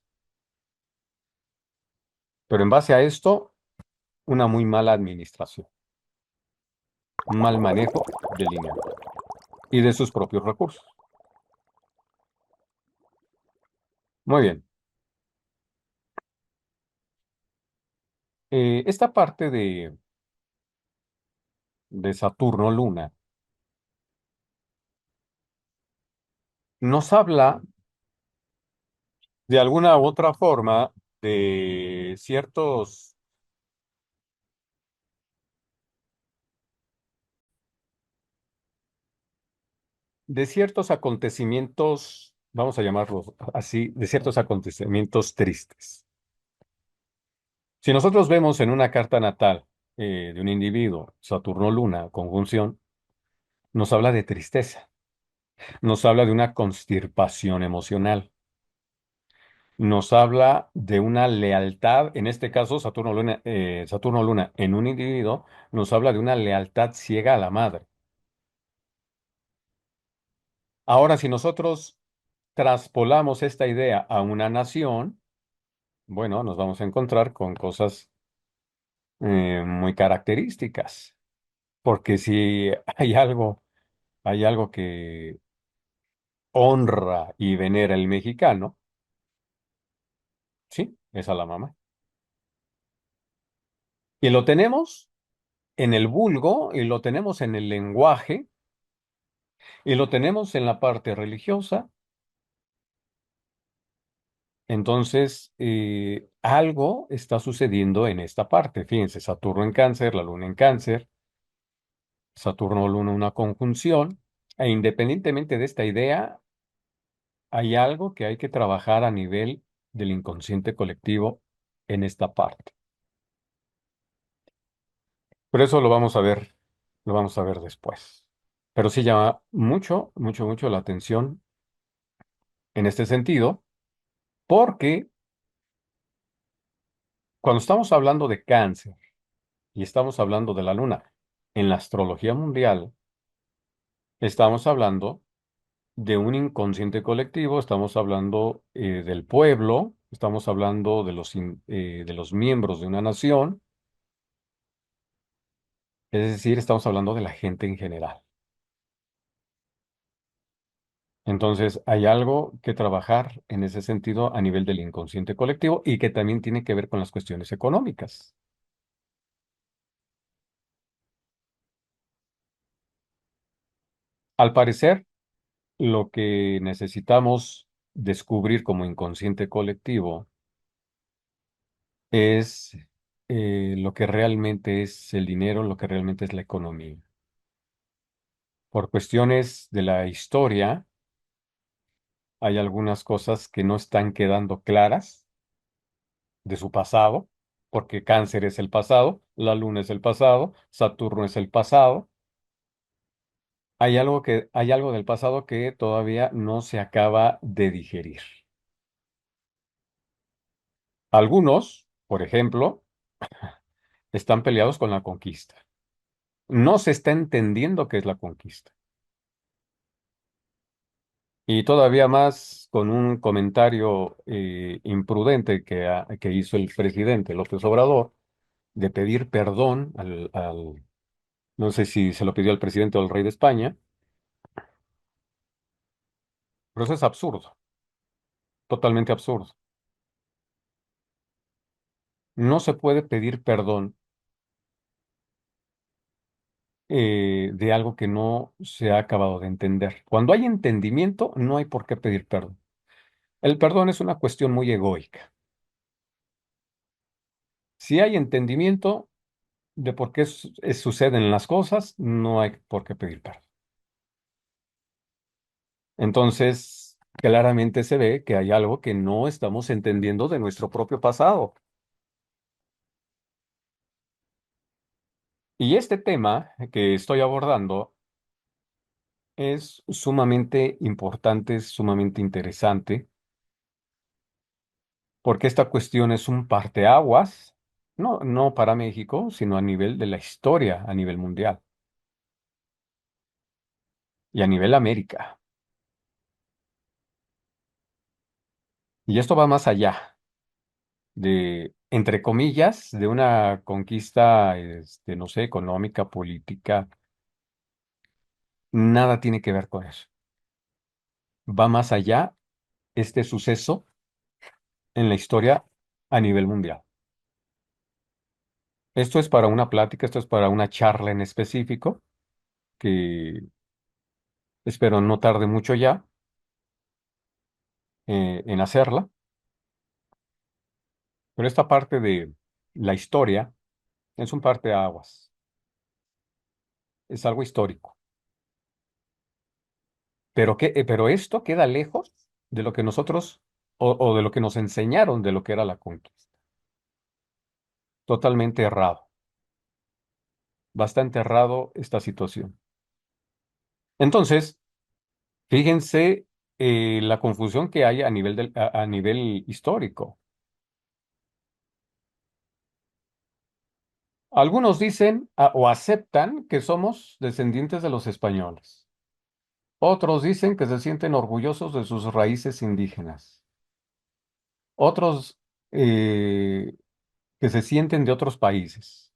pero en base a esto, una muy mala administración, un mal manejo del dinero y de sus propios recursos. Muy bien. Esta parte de Saturno-Luna nos habla de alguna u otra forma de ciertos acontecimientos, vamos a llamarlos así, de ciertos acontecimientos tristes. Si nosotros vemos en una carta natal de un individuo, Saturno-Luna, conjunción, nos habla de tristeza, nos habla de una constipación emocional, nos habla de una lealtad, en este caso Saturno-Luna en un individuo, nos habla de una lealtad ciega a la madre. Ahora, si nosotros traspolamos esta idea a una nación, bueno, nos vamos a encontrar con cosas muy características, porque si hay algo que honra y venera el mexicano, sí, es a la mamá. Y lo tenemos en el vulgo, y lo tenemos en el lenguaje, y lo tenemos en la parte religiosa. Entonces, algo está sucediendo en esta parte. Fíjense, Saturno en Cáncer, la Luna en Cáncer, Saturno-Luna una conjunción, e independientemente de esta idea, hay algo que hay que trabajar a nivel del inconsciente colectivo en esta parte. Pero eso lo vamos a ver después. Pero sí llama mucho, mucho, mucho la atención en este sentido, porque cuando estamos hablando de cáncer y estamos hablando de la luna en la astrología mundial, estamos hablando de un inconsciente colectivo, estamos hablando del pueblo, estamos hablando de los miembros de una nación, es decir, estamos hablando de la gente en general. Entonces, hay algo que trabajar en ese sentido a nivel del inconsciente colectivo y que también tiene que ver con las cuestiones económicas. Al parecer, lo que necesitamos descubrir como inconsciente colectivo es lo que realmente es el dinero, lo que realmente es la economía. Por cuestiones de la historia, hay algunas cosas que no están quedando claras de su pasado, porque Cáncer es el pasado, la Luna es el pasado, Saturno es el pasado. Hay algo del pasado que todavía no se acaba de digerir. Algunos, por ejemplo, están peleados con la conquista. No se está entendiendo qué es la conquista. Y todavía más con un comentario imprudente que hizo el presidente López Obrador de pedir perdón no sé si se lo pidió al presidente o al rey de España, pero eso es absurdo, totalmente absurdo. No se puede pedir perdón de algo que no se ha acabado de entender. Cuando hay entendimiento, no hay por qué pedir perdón. El perdón es una cuestión muy egoica. Si hay entendimiento de por qué suceden las cosas, no hay por qué pedir perdón. Entonces, claramente se ve que hay algo que no estamos entendiendo de nuestro propio pasado. Y este tema que estoy abordando es sumamente importante, es sumamente interesante, porque esta cuestión es un parteaguas, no para México, sino a nivel de la historia, a nivel mundial y a nivel América. Y esto va más allá entre comillas, de una conquista, no sé, económica, política. Nada tiene que ver con eso. Va más allá este suceso en la historia a nivel mundial. Esto es para una plática, esto es para una charla en específico, que espero no tarde mucho ya en hacerla. Pero esta parte de la historia es un parteaguas, es algo histórico. Pero esto queda lejos de lo que nosotros o de lo que nos enseñaron de lo que era la conquista. Totalmente errado, bastante errado esta situación. Entonces, fíjense la confusión que hay a nivel, a nivel histórico. Algunos dicen o aceptan que somos descendientes de los españoles. Otros dicen que se sienten orgullosos de sus raíces indígenas. Otros eh, que se sienten de otros países,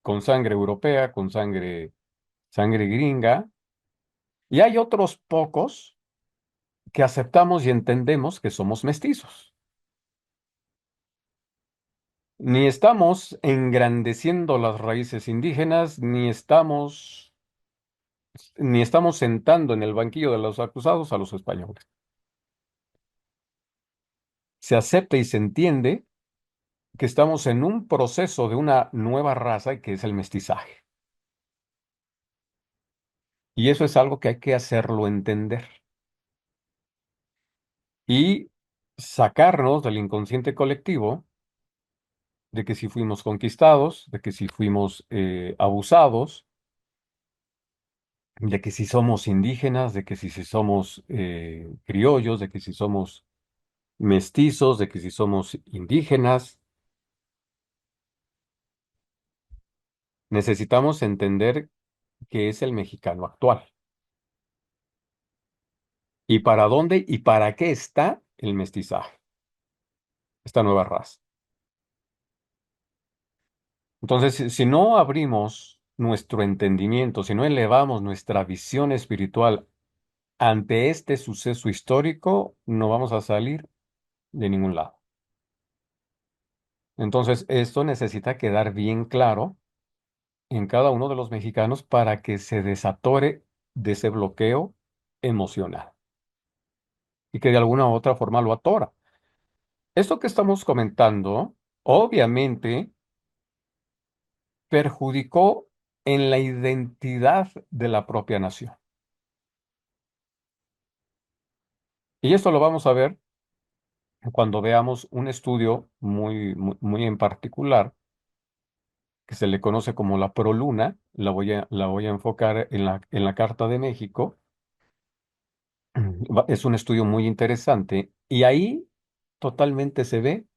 con sangre europea, con sangre gringa. Y hay otros pocos que aceptamos y entendemos que somos mestizos. Ni estamos engrandeciendo las raíces indígenas, ni estamos sentando en el banquillo de los acusados a los españoles. Se acepta y se entiende que estamos en un proceso de una nueva raza que es el mestizaje. Y eso es algo que hay que hacerlo entender y sacarnos del inconsciente colectivo de que si fuimos conquistados, de que si fuimos abusados, de que si somos indígenas, de que si somos criollos, de que si somos mestizos, de que si somos indígenas. Necesitamos entender qué es el mexicano actual y para dónde y para qué está el mestizaje, esta nueva raza. Entonces, si no abrimos nuestro entendimiento, si no elevamos nuestra visión espiritual ante este suceso histórico, no vamos a salir de ningún lado. Entonces, esto necesita quedar bien claro en cada uno de los mexicanos para que se desatore de ese bloqueo emocional y que de alguna u otra forma lo atora. Esto que estamos comentando, obviamente, perjudicó en la identidad de la propia nación. Y esto lo vamos a ver cuando veamos un estudio muy en particular que se le conoce como la proluna. La voy a enfocar en la Carta de México. Es un estudio muy interesante y ahí totalmente se ve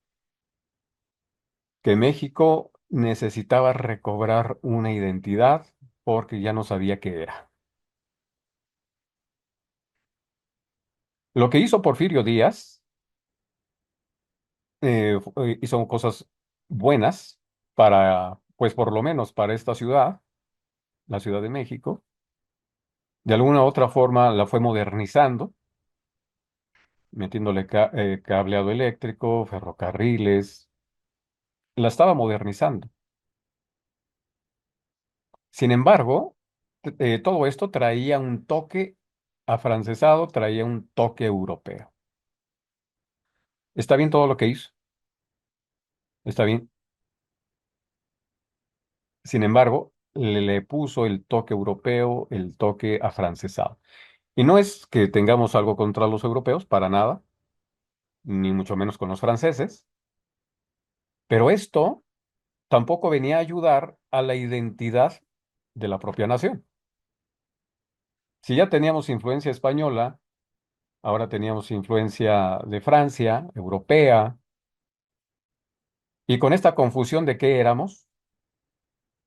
que México necesitaba recobrar una identidad porque ya no sabía qué era. Lo que hizo Porfirio Díaz hizo cosas buenas para, pues por lo menos para esta ciudad, la Ciudad de México. De alguna u otra forma la fue modernizando, metiéndole cableado eléctrico, ferrocarriles, la estaba modernizando. Sin embargo, todo esto traía un toque afrancesado, traía un toque europeo. Está bien todo lo que hizo, está bien. Sin embargo, le puso el toque europeo, el toque afrancesado. Y no es que tengamos algo contra los europeos, para nada, ni mucho menos con los franceses, pero esto tampoco venía a ayudar a la identidad de la propia nación. Si ya teníamos influencia española, ahora teníamos influencia de Francia, europea, y con esta confusión de qué éramos,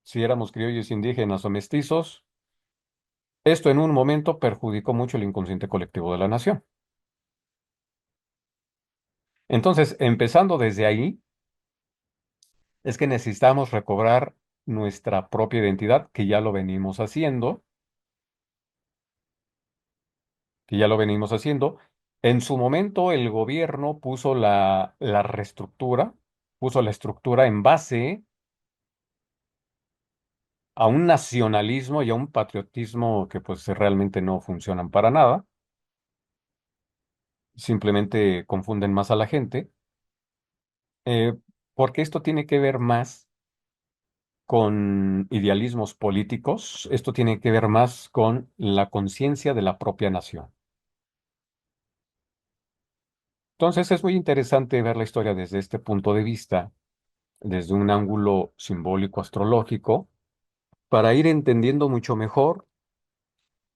si éramos criollos indígenas o mestizos, esto en un momento perjudicó mucho el inconsciente colectivo de la nación. Entonces, empezando desde ahí, es que necesitamos recobrar nuestra propia identidad, que ya lo venimos haciendo, que ya lo venimos haciendo. En su momento, el gobierno puso la reestructura, puso la estructura en base a un nacionalismo y a un patriotismo que pues realmente no funcionan para nada, simplemente confunden más a la gente, eh, porque esto tiene que ver más con idealismos políticos, esto tiene que ver más con la conciencia de la propia nación. Entonces es muy interesante ver la historia desde este punto de vista, desde un ángulo simbólico astrológico, para ir entendiendo mucho mejor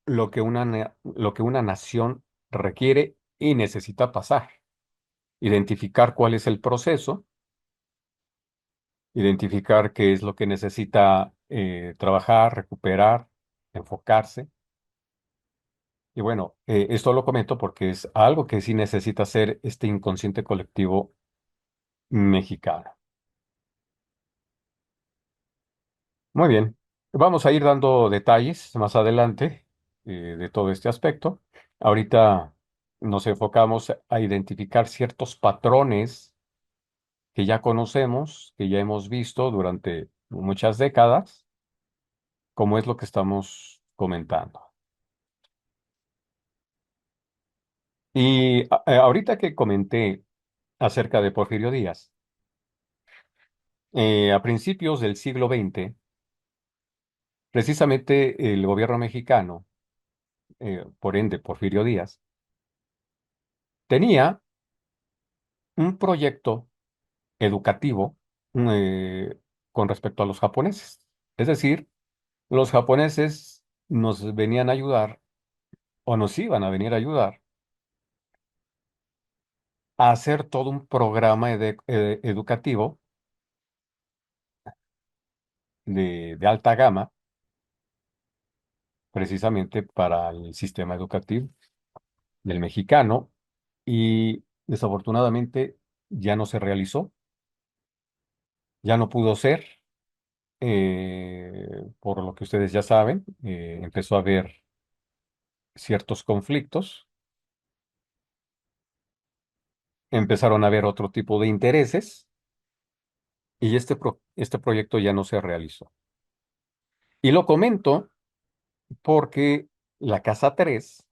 lo que una nación requiere y necesita pasar. Identificar cuál es el proceso, identificar qué es lo que necesita trabajar, recuperar, enfocarse. Y bueno, esto lo comento porque es algo que sí necesita hacer este inconsciente colectivo mexicano. Muy bien, vamos a ir dando detalles más adelante de todo este aspecto. Ahorita nos enfocamos a identificar ciertos patrones que ya conocemos, que ya hemos visto durante muchas décadas, como es lo que estamos comentando. Y ahorita que comenté acerca de Porfirio Díaz, a principios del siglo XX, precisamente el gobierno mexicano, por ende Porfirio Díaz, tenía un proyecto educativo con respecto a los japoneses. Es decir, los japoneses nos venían a ayudar o nos iban a venir a ayudar a hacer todo un programa educativo de alta gama, precisamente para el sistema educativo del mexicano, y desafortunadamente ya no se realizó, ya no pudo ser, por lo que ustedes ya saben, empezó a haber ciertos conflictos, empezaron a haber otro tipo de intereses y este proyecto ya no se realizó. Y lo comento porque la Casa 3,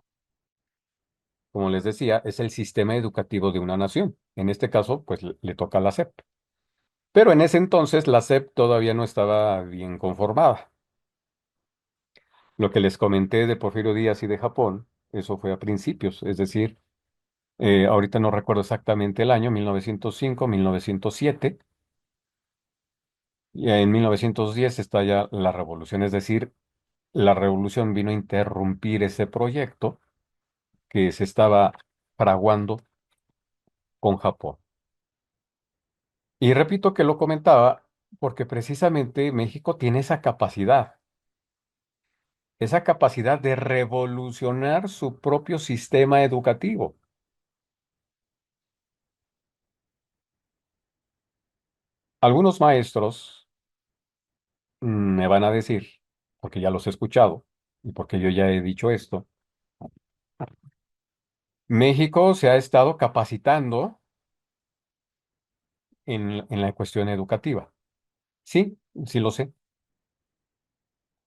como les decía, es el sistema educativo de una nación. En este caso, pues le toca a la SEP. Pero en ese entonces la SEP todavía no estaba bien conformada. Lo que les comenté de Porfirio Díaz y de Japón, eso fue a principios, es decir, ahorita no recuerdo exactamente el año, 1905, 1907, y en 1910 estalla la revolución, es decir, la revolución vino a interrumpir ese proyecto que se estaba fraguando con Japón. Y repito que lo comentaba porque precisamente México tiene esa capacidad de revolucionar su propio sistema educativo. Algunos maestros me van a decir, porque ya los he escuchado y porque yo ya he dicho esto, México se ha estado capacitando en la cuestión educativa. Sí, sí lo sé.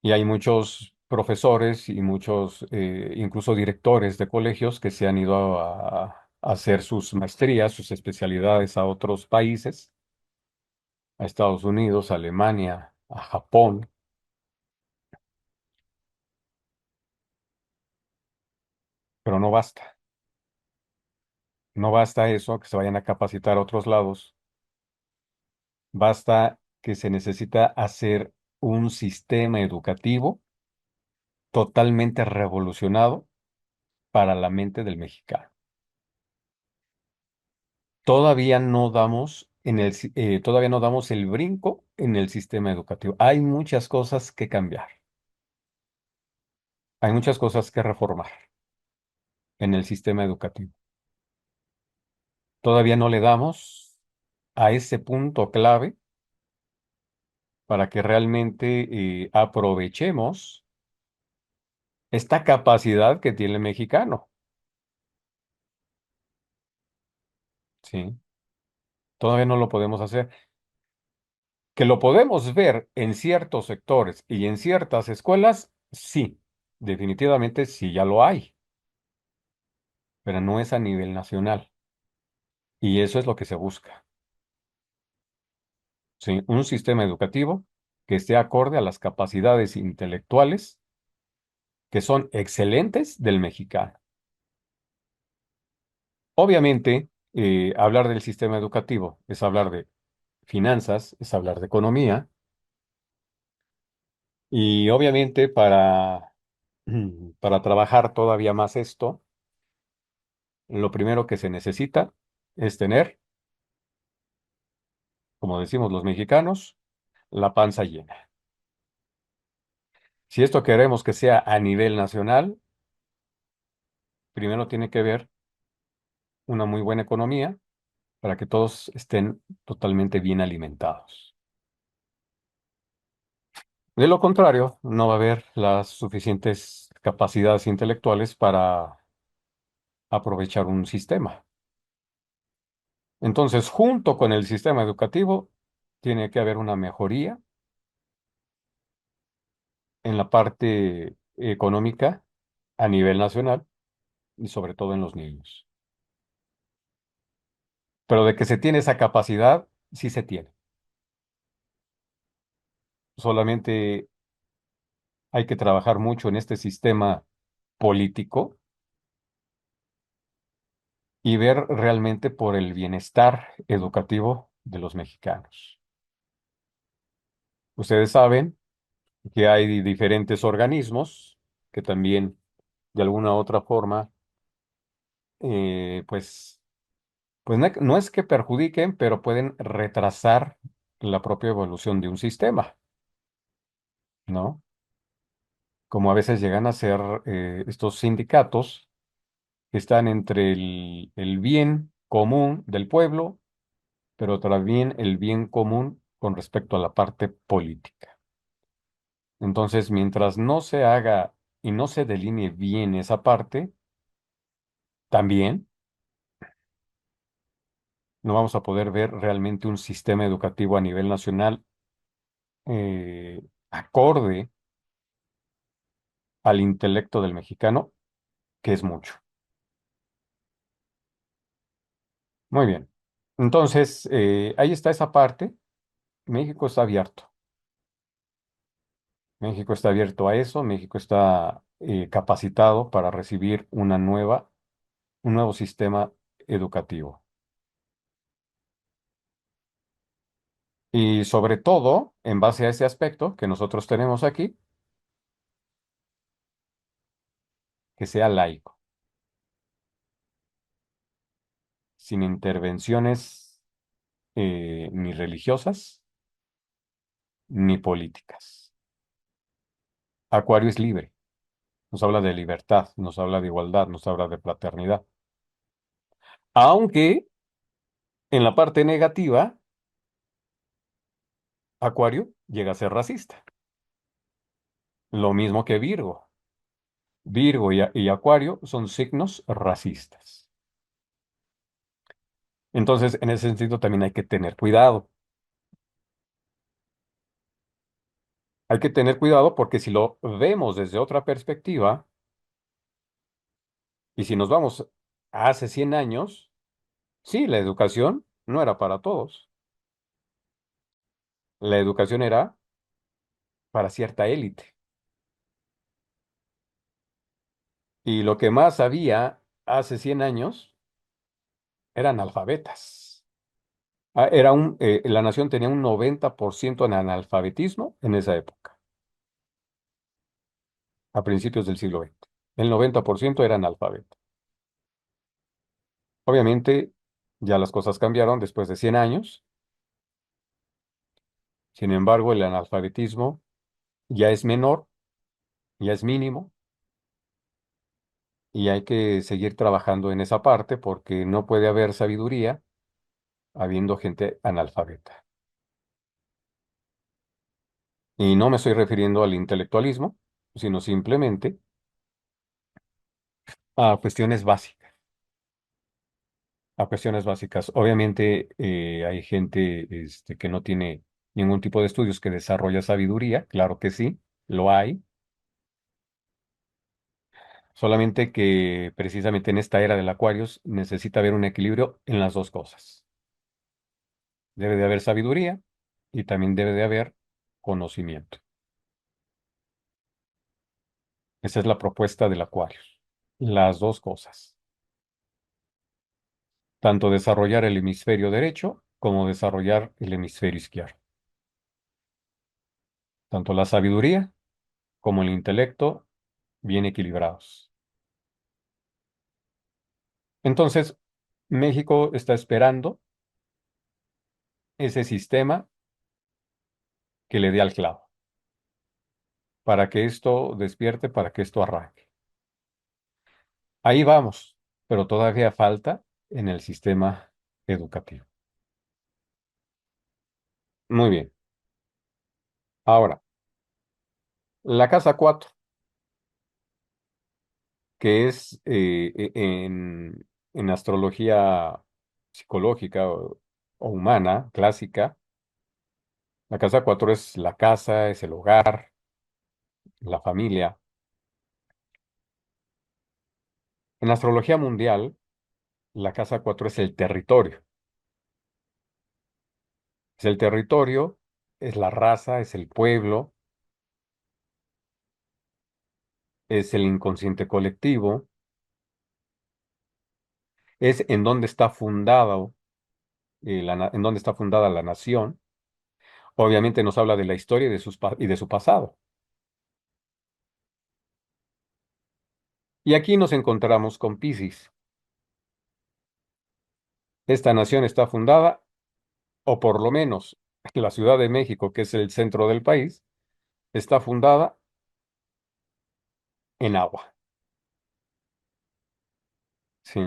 Y hay muchos profesores y muchos, incluso directores de colegios que se han ido a hacer sus maestrías, sus especialidades a otros países, a Estados Unidos, a Alemania, a Japón, pero no basta. No basta eso, que se vayan a capacitar a otros lados. Basta que se necesita hacer un sistema educativo totalmente revolucionado para la mente del mexicano. Todavía no damos el brinco en el sistema educativo. Hay muchas cosas que cambiar, hay muchas cosas que reformar en el sistema educativo. Todavía no le damos a ese punto clave para que realmente aprovechemos esta capacidad que tiene el mexicano. Sí, todavía no lo podemos hacer. Que lo podemos ver en ciertos sectores y en ciertas escuelas, sí, definitivamente sí ya lo hay, pero no es a nivel nacional. Y eso es lo que se busca, ¿sí? Un sistema educativo que esté acorde a las capacidades intelectuales que son excelentes del mexicano. Obviamente, hablar del sistema educativo es hablar de finanzas, es hablar de economía, y obviamente para trabajar todavía más esto, lo primero que se necesita es tener, como decimos los mexicanos, la panza llena. Si esto queremos que sea a nivel nacional, primero tiene que haber una muy buena economía para que todos estén totalmente bien alimentados. De lo contrario, no va a haber las suficientes capacidades intelectuales para aprovechar un sistema. Entonces, junto con el sistema educativo, tiene que haber una mejoría en la parte económica a nivel nacional y sobre todo en los niños. Pero de que se tiene esa capacidad, sí se tiene. Solamente hay que trabajar mucho en este sistema político y ver realmente por el bienestar educativo de los mexicanos. Ustedes saben que hay diferentes organismos que también de alguna u otra forma, pues, no es que perjudiquen, pero pueden retrasar la propia evolución de un sistema, ¿no? Como a veces llegan a ser estos sindicatos que están entre el bien común del pueblo, pero también el bien común con respecto a la parte política. Entonces, mientras no se haga y no se delinee bien esa parte, también no vamos a poder ver realmente un sistema educativo a nivel nacional acorde al intelecto del mexicano, que es mucho. Muy bien. Entonces, ahí está esa parte. México está abierto. México está abierto a eso. México está capacitado para recibir un nuevo sistema educativo. Y sobre todo, en base a ese aspecto que nosotros tenemos aquí, que sea laico, sin intervenciones ni religiosas ni políticas. Acuario es libre, nos habla de libertad, nos habla de igualdad, nos habla de fraternidad. Aunque en la parte negativa, Acuario llega a ser racista. Lo mismo que Virgo. Virgo y Acuario son signos racistas. Entonces, en ese sentido también hay que tener cuidado. Hay que tener cuidado porque si lo vemos desde otra perspectiva y si nos vamos a hace 100 años, sí, la educación no era para todos. La educación era para cierta élite. Y lo que más había hace 100 años eran analfabetas. La nación tenía un 90% en analfabetismo en esa época, a principios del siglo XX. El 90% era analfabeto. Obviamente, ya las cosas cambiaron después de 100 años. Sin embargo, el analfabetismo ya es menor, ya es mínimo, y hay que seguir trabajando en esa parte porque no puede haber sabiduría habiendo gente analfabeta. Y no me estoy refiriendo al intelectualismo, sino simplemente a cuestiones básicas. A cuestiones básicas. Obviamente hay gente que no tiene ningún tipo de estudios que desarrolla sabiduría, claro que sí, lo hay, solamente que precisamente en esta era del Acuarios necesita haber un equilibrio en las dos cosas. Debe de haber sabiduría y también debe de haber conocimiento. Esa es la propuesta del Acuarios. Las dos cosas. Tanto desarrollar el hemisferio derecho como desarrollar el hemisferio izquierdo. Tanto la sabiduría como el intelecto bien equilibrados. Entonces, México está esperando ese sistema que le dé al clavo, para que esto despierte, para que esto arranque. Ahí vamos, pero todavía falta en el sistema educativo. Muy bien. Ahora, la casa 4, que es en astrología psicológica o humana, clásica, la casa 4 es la casa, es el hogar, la familia. En astrología mundial, la casa 4 es el territorio. Es el territorio, es la raza, es el pueblo, es el inconsciente colectivo, es en donde está fundado, en donde está fundada la nación. Obviamente nos habla de la historia y y de su pasado. Y aquí nos encontramos con Piscis. Esta nación está fundada, o por lo menos la Ciudad de México, que es el centro del país, está fundada en agua. ¿Sí?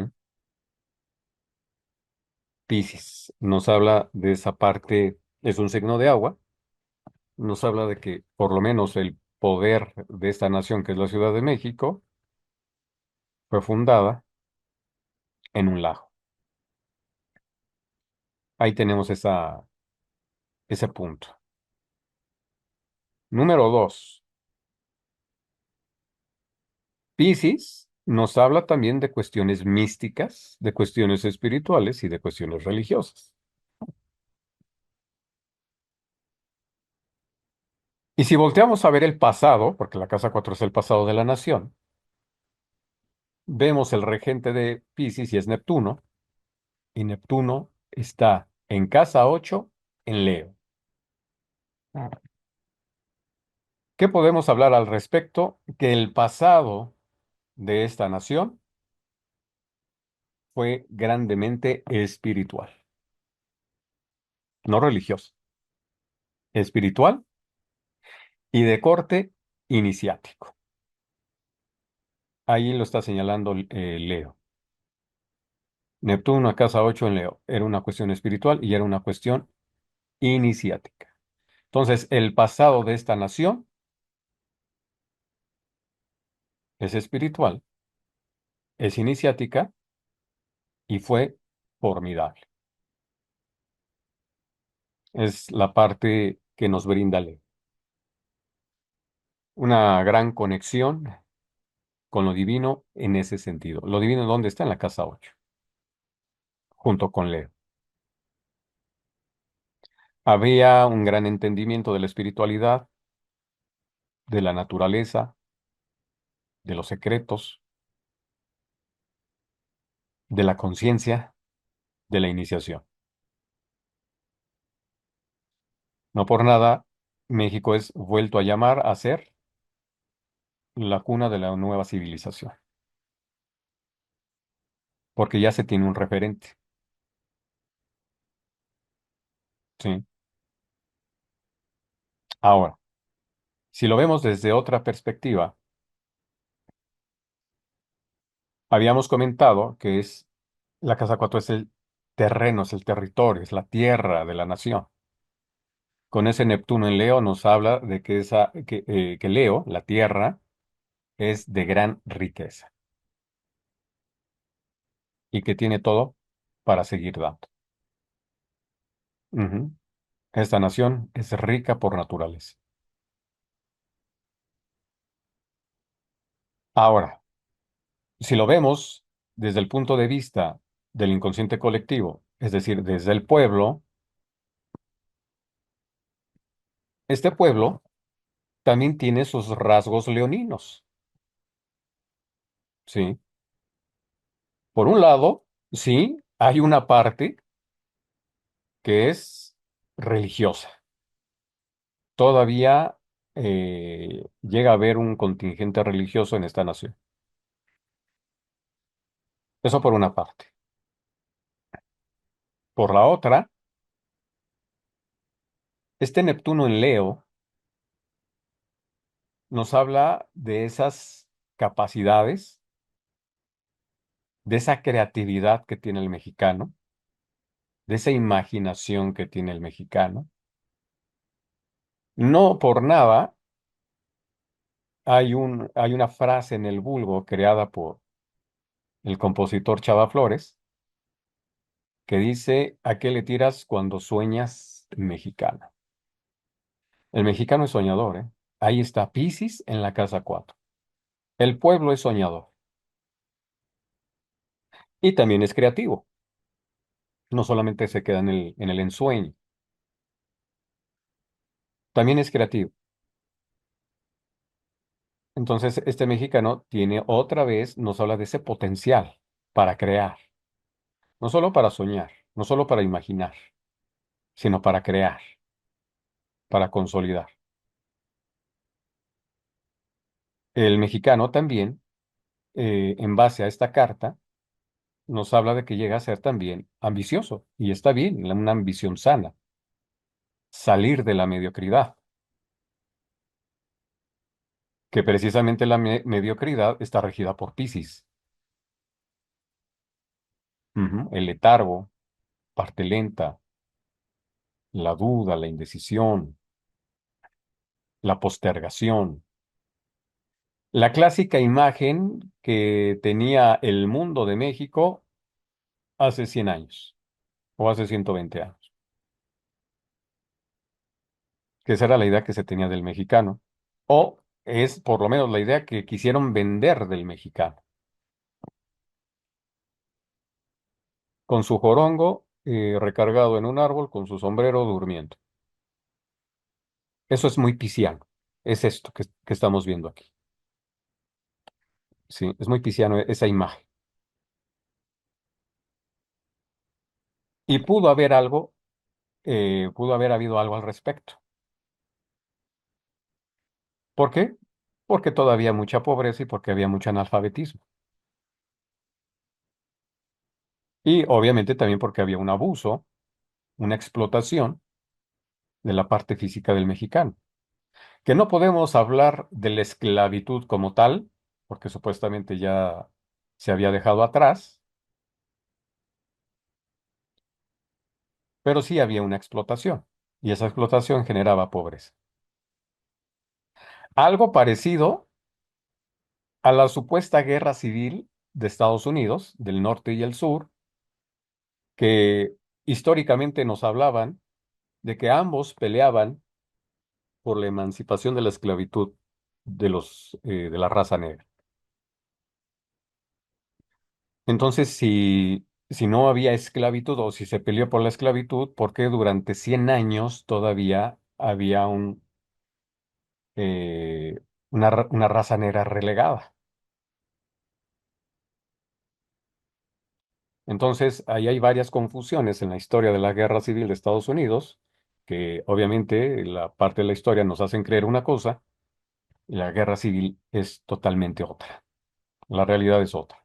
Piscis nos habla de esa parte, es un signo de agua, nos habla de que por lo menos el poder de esta nación, que es la Ciudad de México, fue fundada en un lago. Ahí tenemos ese punto. Número 2. Piscis nos habla también de cuestiones místicas, de cuestiones espirituales y de cuestiones religiosas. Y si volteamos a ver el pasado, porque la casa 4 es el pasado de la nación, vemos el regente de Piscis y es Neptuno, y Neptuno está en casa 8 en Leo. ¿Qué podemos hablar al respecto? Que el pasado de esta nación fue grandemente espiritual, no religioso, espiritual y de corte iniciático. Ahí lo está señalando Leo. Neptuno a casa 8 en Leo. Era una cuestión espiritual y era una cuestión iniciática. Entonces, el pasado de esta nación es espiritual, es iniciática y fue formidable. Es la parte que nos brinda Leo. Una gran conexión con lo divino en ese sentido. Lo divino, ¿dónde está? En la casa 8, junto con Leo. Había un gran entendimiento de la espiritualidad, de la naturaleza, de los secretos, de la conciencia, de la iniciación. No por nada, México es vuelto a llamar a ser la cuna de la nueva civilización, porque ya se tiene un referente. ¿Sí? Ahora, si lo vemos desde otra perspectiva, habíamos comentado que es la casa 4 es el terreno, es el territorio, es la tierra de la nación. Con ese Neptuno en Leo nos habla de que Leo, la tierra, es de gran riqueza y que tiene todo para seguir dando. Ujú. Esta nación es rica por naturaleza. Ahora, si lo vemos desde el punto de vista del inconsciente colectivo, es decir, desde el pueblo, este pueblo también tiene sus rasgos leoninos, ¿sí? Por un lado, sí, hay una parte que es religiosa. Todavía llega a haber un contingente religioso en esta nación. Eso por una parte. Por la otra, este Neptuno en Leo nos habla de esas capacidades, de esa creatividad que tiene el mexicano, de esa imaginación que tiene el mexicano. No por nada hay una frase en el vulgo creada por el compositor Chava Flores que dice, ¿a qué le tiras cuando sueñas mexicano? El mexicano es soñador, ¿eh? Ahí está Piscis en la casa 4. El pueblo es soñador y también es creativo. No solamente se queda en el ensueño, también es creativo. Entonces, este mexicano tiene otra vez, nos habla de ese potencial para crear, no solo para soñar, no solo para imaginar, sino para crear, para consolidar. El mexicano también, en base a esta carta, nos habla de que llega a ser también ambicioso, y está bien, una ambición sana, salir de la mediocridad, que precisamente la mediocridad está regida por Piscis. Ujú, el letargo, parte lenta, la duda, la indecisión, la postergación. La clásica imagen que tenía el mundo de México hace 100 años o hace 120 años, que esa era la idea que se tenía del mexicano, o es por lo menos la idea que quisieron vender del mexicano, con su jorongo recargado en un árbol, con su sombrero durmiendo. Eso es muy pisciano, es esto que estamos viendo aquí. Sí, es muy pisciano esa imagen. Y pudo haber algo, pudo haber habido algo al respecto. ¿Por qué? Porque todavía había mucha pobreza y porque había mucho analfabetismo. Y obviamente también porque había un abuso, una explotación de la parte física del mexicano. Que no podemos hablar de la esclavitud como tal, porque supuestamente ya se había dejado atrás, pero sí había una explotación. Y esa explotación generaba pobreza. Algo parecido a la supuesta guerra civil de Estados Unidos, del norte y el sur, que históricamente nos hablaban de que ambos peleaban por la emancipación de la esclavitud de la raza negra. Entonces, si no había esclavitud o si se peleó por la esclavitud, ¿por qué durante 100 años todavía había eh, una raza negra relegada? Entonces, ahí hay varias confusiones en la historia de la Guerra Civil de Estados Unidos, que obviamente la parte de la historia nos hacen creer una cosa y la Guerra Civil es totalmente otra. La realidad es otra.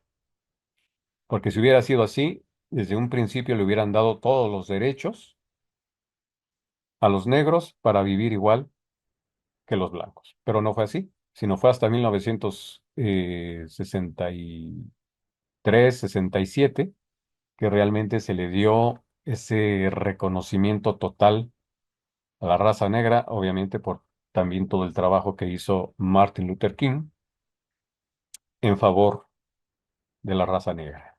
Porque si hubiera sido así, desde un principio le hubieran dado todos los derechos a los negros para vivir igual que los blancos. Pero no fue así, sino fue hasta 1963, 67, que realmente se le dio ese reconocimiento total a la raza negra, obviamente por también todo el trabajo que hizo Martin Luther King en favor de la raza negra.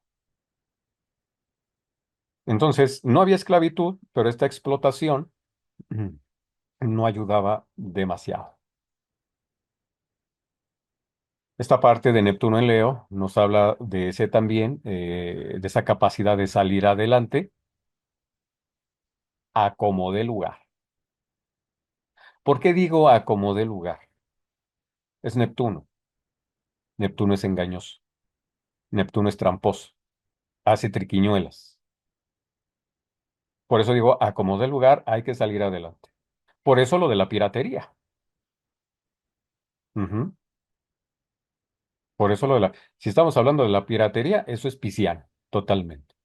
Entonces, no había esclavitud, pero esta explotación no ayudaba demasiado. Esta parte de Neptuno en Leo nos habla de ese también, de esa capacidad de salir adelante a como dé lugar. ¿Por qué digo a como dé lugar? Es Neptuno. Neptuno es engañoso. Neptuno es tramposo. Hace triquiñuelas. Por eso digo, a como dé lugar hay que salir adelante. Por eso lo de la piratería. Ujú. Por eso lo de la... Si estamos hablando de la piratería, eso es pisciano, totalmente.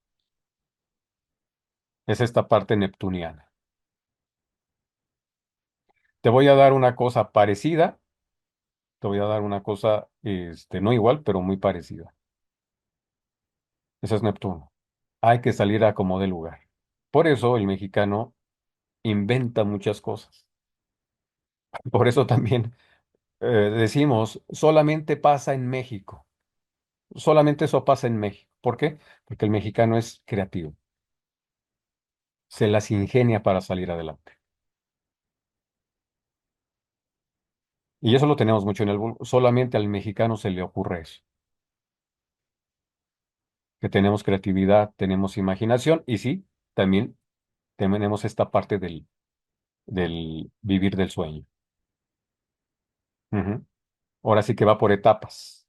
Es esta parte neptuniana. Te voy a dar una cosa parecida, te voy a dar una cosa, no igual, pero muy parecida. Ese es Neptuno. Hay que salir a como dé lugar. Por eso el mexicano inventa muchas cosas. Por eso también decimos, solamente pasa en México. Solamente eso pasa en México. ¿Por qué? Porque el mexicano es creativo. Se las ingenia para salir adelante. Y eso lo tenemos mucho en el vulgo. Solamente al mexicano se le ocurre eso. Que tenemos creatividad, tenemos imaginación y sí, también tenemos esta parte del vivir del sueño. Ujú. Ahora sí que va por etapas.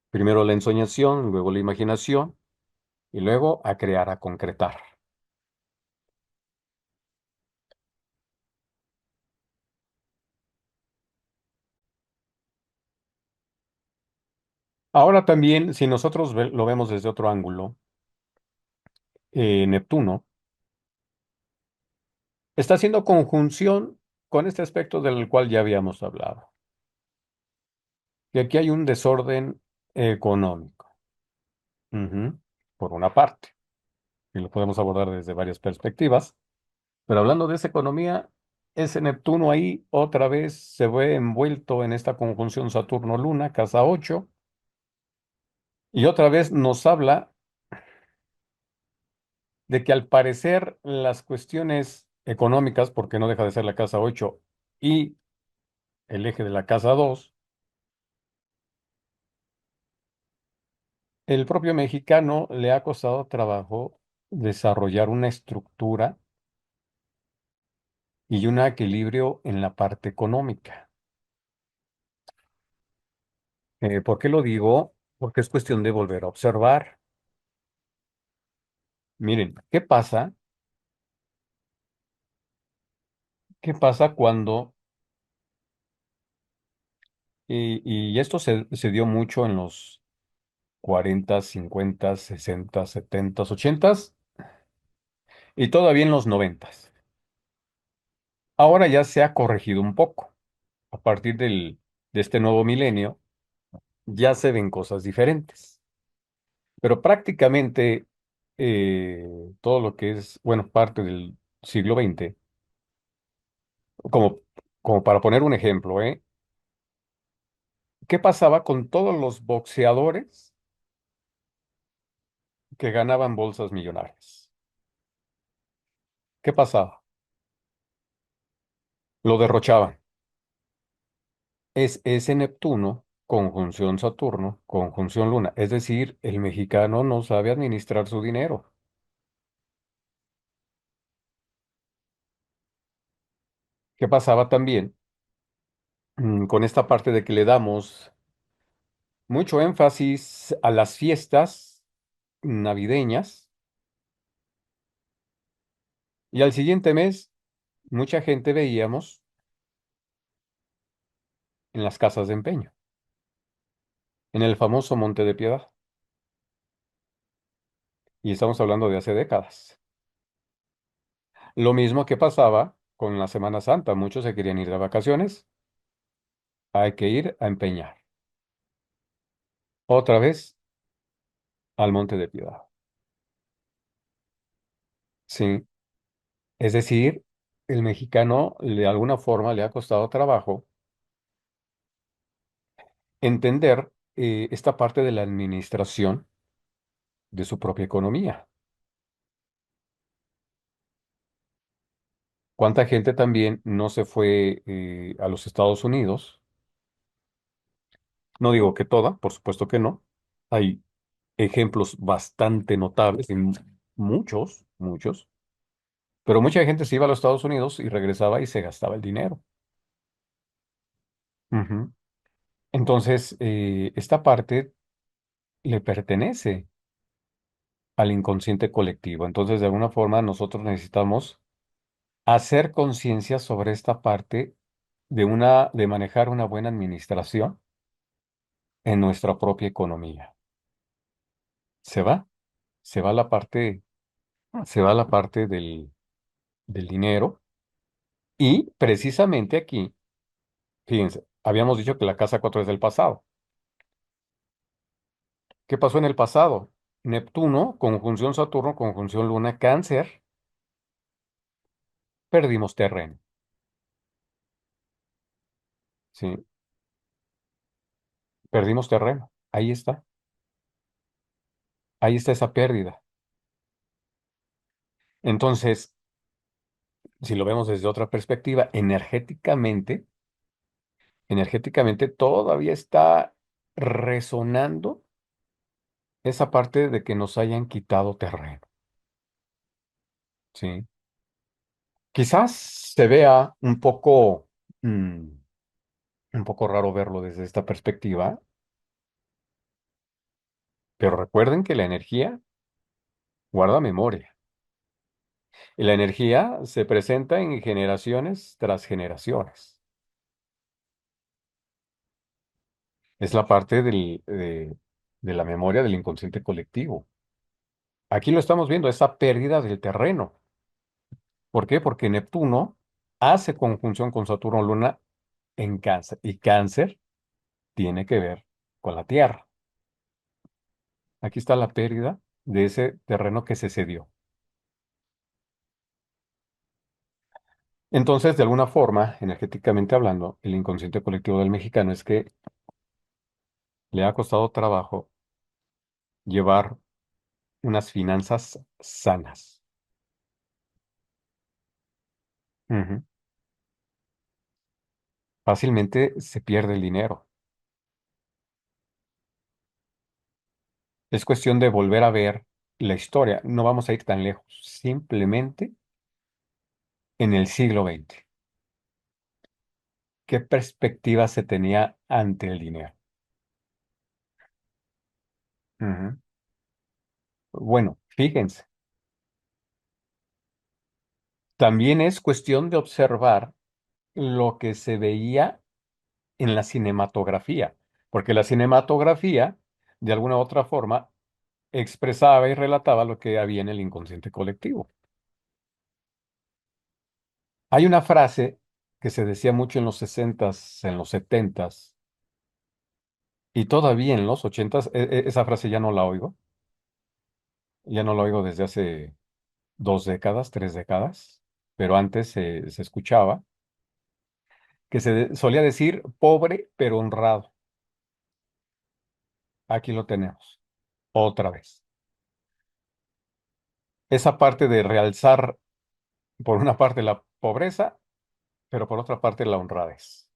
Primero la ensoñación, luego la imaginación y luego a crear, a concretar. Ahora también, si nosotros lo vemos desde otro ángulo, Neptuno está haciendo conjunción con este aspecto del cual ya habíamos hablado, que aquí hay un desorden económico, ujú, por una parte, y lo podemos abordar desde varias perspectivas, pero hablando de esa economía, ese Neptuno ahí otra vez se ve envuelto en esta conjunción Saturno-Luna, casa 8, y otra vez nos habla de que al parecer las cuestiones económicas, porque no deja de ser la casa 8 y el eje de la casa 2, el propio mexicano le ha costado trabajo desarrollar una estructura y un equilibrio en la parte económica. ¿Por qué lo digo? Porque es cuestión de volver a observar. Miren, ¿qué pasa? ¿Qué pasa cuando, y esto se dio mucho en los 40, 50, 60, 70, 80 y todavía en los 90? Ahora ya se ha corregido un poco. A partir de este nuevo milenio, ya se ven cosas diferentes. Pero prácticamente todo lo que es, bueno, parte del siglo XX, como, como para poner un ejemplo, ¿qué pasaba con todos los boxeadores que ganaban bolsas millonarias? ¿Qué pasaba? Lo derrochaban. Es ese Neptuno, conjunción Saturno, conjunción Luna. Es decir, el mexicano no sabe administrar su dinero. ¿Qué pasaba también con esta parte de que le damos mucho énfasis a las fiestas navideñas y al siguiente mes mucha gente veíamos en las casas de empeño, en el famoso Monte de Piedad? Y estamos hablando de hace décadas. Lo mismo que pasaba con la Semana Santa. Muchos se querían ir de vacaciones. Hay que ir a empeñar. Otra vez al Monte de Piedad. Sí. Es decir, el mexicano de alguna forma le ha costado trabajo entender esta parte de la administración de su propia economía. ¿Cuánta gente también no se fue a los Estados Unidos? No digo que toda, por supuesto que no. Hay ejemplos bastante notables, y muchos, muchos, pero mucha gente se iba a los Estados Unidos y regresaba y se gastaba el dinero. Ujú. Entonces, esta parte le pertenece al inconsciente colectivo. Entonces, de alguna forma, nosotros necesitamos hacer conciencia sobre esta parte de manejar una buena administración en nuestra propia economía. Se va, se va la parte, se va la parte del dinero y precisamente aquí, fíjense, habíamos dicho que la casa 4 es del pasado. ¿Qué pasó en el pasado? Neptuno, conjunción Saturno, conjunción Luna, Cáncer, perdimos terreno, ¿sí? Perdimos terreno. Ahí está esa pérdida. Entonces, si lo vemos desde otra perspectiva, energéticamente todavía está resonando esa parte de que nos hayan quitado terreno, ¿sí? Quizás se vea mm, un poco raro verlo desde esta perspectiva, pero recuerden que la energía guarda memoria y la energía se presenta en generaciones tras generaciones. Es la parte de la memoria del inconsciente colectivo. Aquí lo estamos viendo, esa pérdida del terreno. ¿Por qué? Porque Neptuno hace conjunción con Saturno-Luna en Cáncer y Cáncer tiene que ver con la Tierra. Aquí está la pérdida de ese terreno que se cedió. Entonces, de alguna forma, energéticamente hablando, el inconsciente colectivo del mexicano es que le ha costado trabajo llevar unas finanzas sanas. Ujú. Fácilmente se pierde el dinero. Es cuestión de volver a ver la historia. No vamos a ir tan lejos. Simplemente en el siglo XX. ¿Qué perspectiva se tenía ante el dinero? Ujú. Bueno, fíjense, también es cuestión de observar lo que se veía en la cinematografía, porque la cinematografía, de alguna u otra forma, expresaba y relataba lo que había en el inconsciente colectivo. Hay una frase que se decía mucho en los sesentas, en los setentas y todavía en los ochentas, esa frase ya no la oigo desde hace 2 décadas, 3 décadas, pero antes se escuchaba que solía decir pobre pero honrado. Aquí lo tenemos, otra vez. Esa parte de realzar, por una parte, la pobreza, pero por otra parte, la honradez.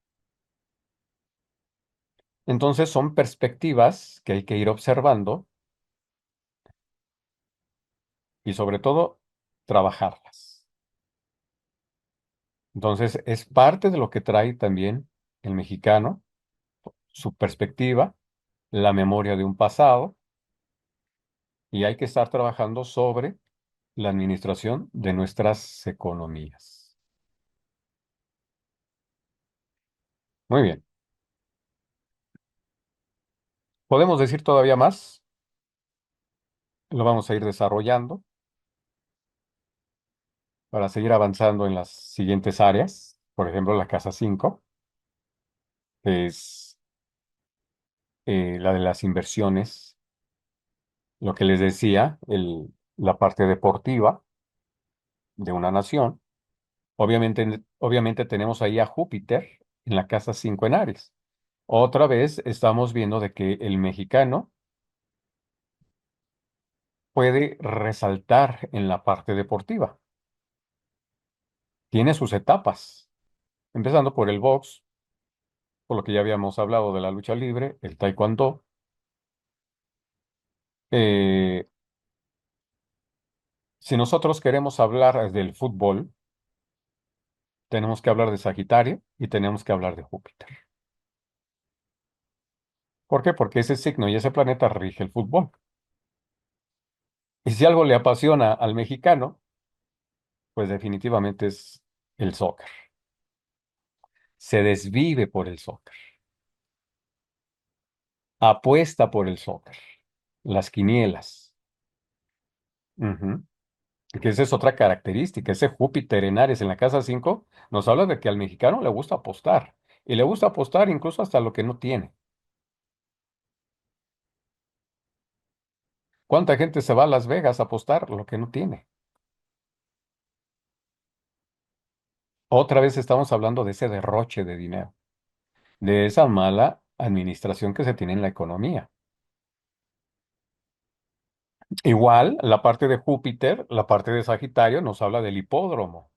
Entonces, son perspectivas que hay que ir observando y, sobre todo, trabajarlas. Entonces, es parte de lo que trae también el mexicano, su perspectiva, la memoria de un pasado, y hay que estar trabajando sobre la administración de nuestras economías. Muy bien. Podemos decir todavía más, lo vamos a ir desarrollando para seguir avanzando en las siguientes áreas. Por ejemplo, la casa 5 es la de las inversiones, lo que les decía, la parte deportiva de una nación. Obviamente tenemos ahí a Júpiter en la casa 5 en Aries. Otra vez estamos viendo de que el mexicano puede resaltar en la parte deportiva. tiene sus etapas, empezando por el box, por lo que ya habíamos hablado de la lucha libre, el taekwondo. Eh, si nosotros queremos hablar del fútbol, tenemos que hablar de Sagitario y tenemos que hablar de Júpiter. ¿Por qué? Porque ese signo y ese planeta rige el fútbol. Y si algo le apasiona al mexicano, pues definitivamente es el soccer. Se desvive por el soccer, apuesta por el soccer, las quinielas. Ujú. Que esa es otra característica. Ese Júpiter en Aries en la casa 5 nos habla de que al mexicano le gusta apostar. Y le gusta apostar incluso hasta lo que no tiene. ¿Cuánta gente se va a Las Vegas a apostar lo que no tiene? Otra vez estamos hablando de ese derroche de dinero, de esa mala administración que se tiene en la economía. Igual, la parte de Júpiter, la parte de Sagitario nos habla del hipódromo,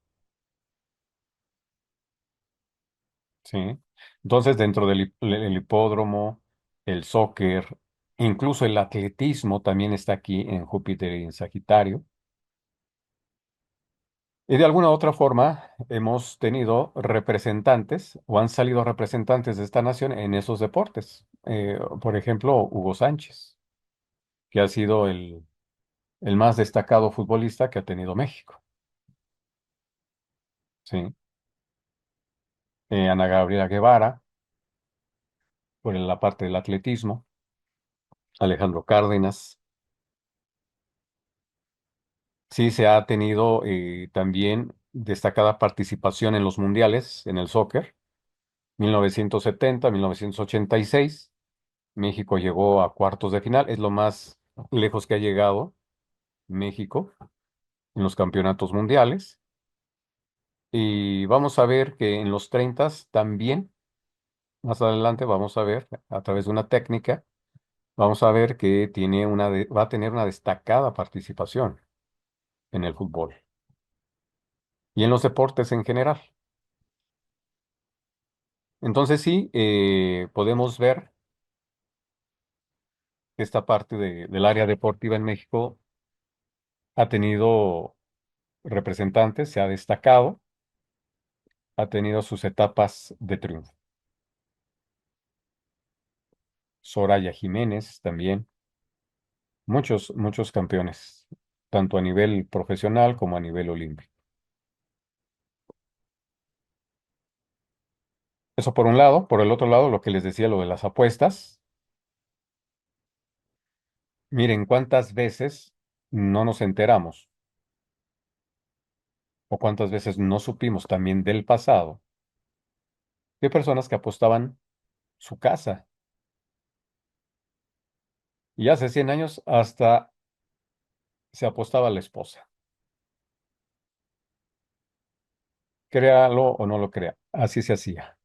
¿sí? Entonces, dentro el hipódromo, el soccer, incluso el atletismo también está aquí en Júpiter y en Sagitario. Y de alguna u otra forma hemos tenido representantes o han salido representantes de esta nación en esos deportes. Por ejemplo, Hugo Sánchez, que ha sido el más destacado futbolista que ha tenido México. ¿Sí? Ana Gabriela Guevara, por la parte del atletismo. Alejandro Cárdenas. Sí, se ha tenido también destacada participación en los mundiales, en el soccer. 1970, 1986. México llegó a cuartos de final. Es lo más lejos que ha llegado México en los campeonatos mundiales. Y vamos a ver que en los 30 también, más adelante, vamos a ver a través de una técnica, vamos a ver que va a tener una destacada participación en el fútbol y en los deportes en general. Entonces sí, podemos ver que esta parte del área deportiva en México ha tenido representantes, se ha destacado, ha tenido sus etapas de triunfo. Soraya Jiménez también, muchos, muchos campeones, tanto a nivel profesional como a nivel olímpico. Eso por un lado. Por el otro lado, lo que les decía, lo de las apuestas. Miren cuántas veces no nos enteramos o cuántas veces no supimos también del pasado de personas que apostaban su casa. Y hace 100 años hasta se apostaba a la esposa. Créalo o no lo crea, así se hacía.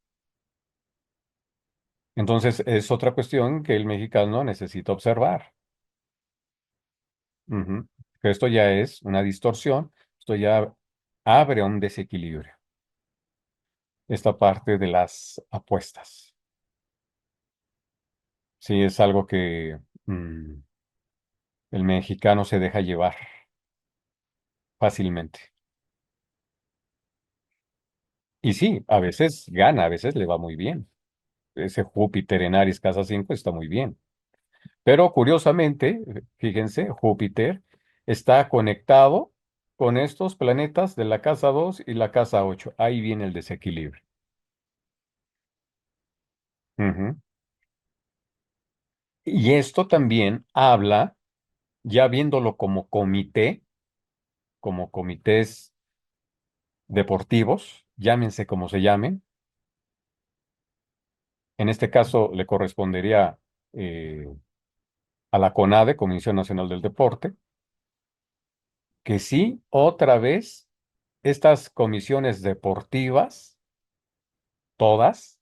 Entonces es otra cuestión que el mexicano necesita observar. Ujú. Que esto ya es una distorsión, esto ya abre un desequilibrio, esta parte de las apuestas. Sí, es algo que el mexicano se deja llevar fácilmente. Y sí, a veces gana, a veces le va muy bien. Ese Júpiter en Aries, casa 5 está muy bien. Pero curiosamente, fíjense, Júpiter está conectado con estos planetas de la casa 2 y la casa 8. Ahí viene el desequilibrio. Ujú. Y esto también habla, ya viéndolo como comités deportivos, llámense como se llamen. En este caso le correspondería eh, a la CONADE, Comisión Nacional del Deporte, que sí, otra vez, estas comisiones deportivas, todas,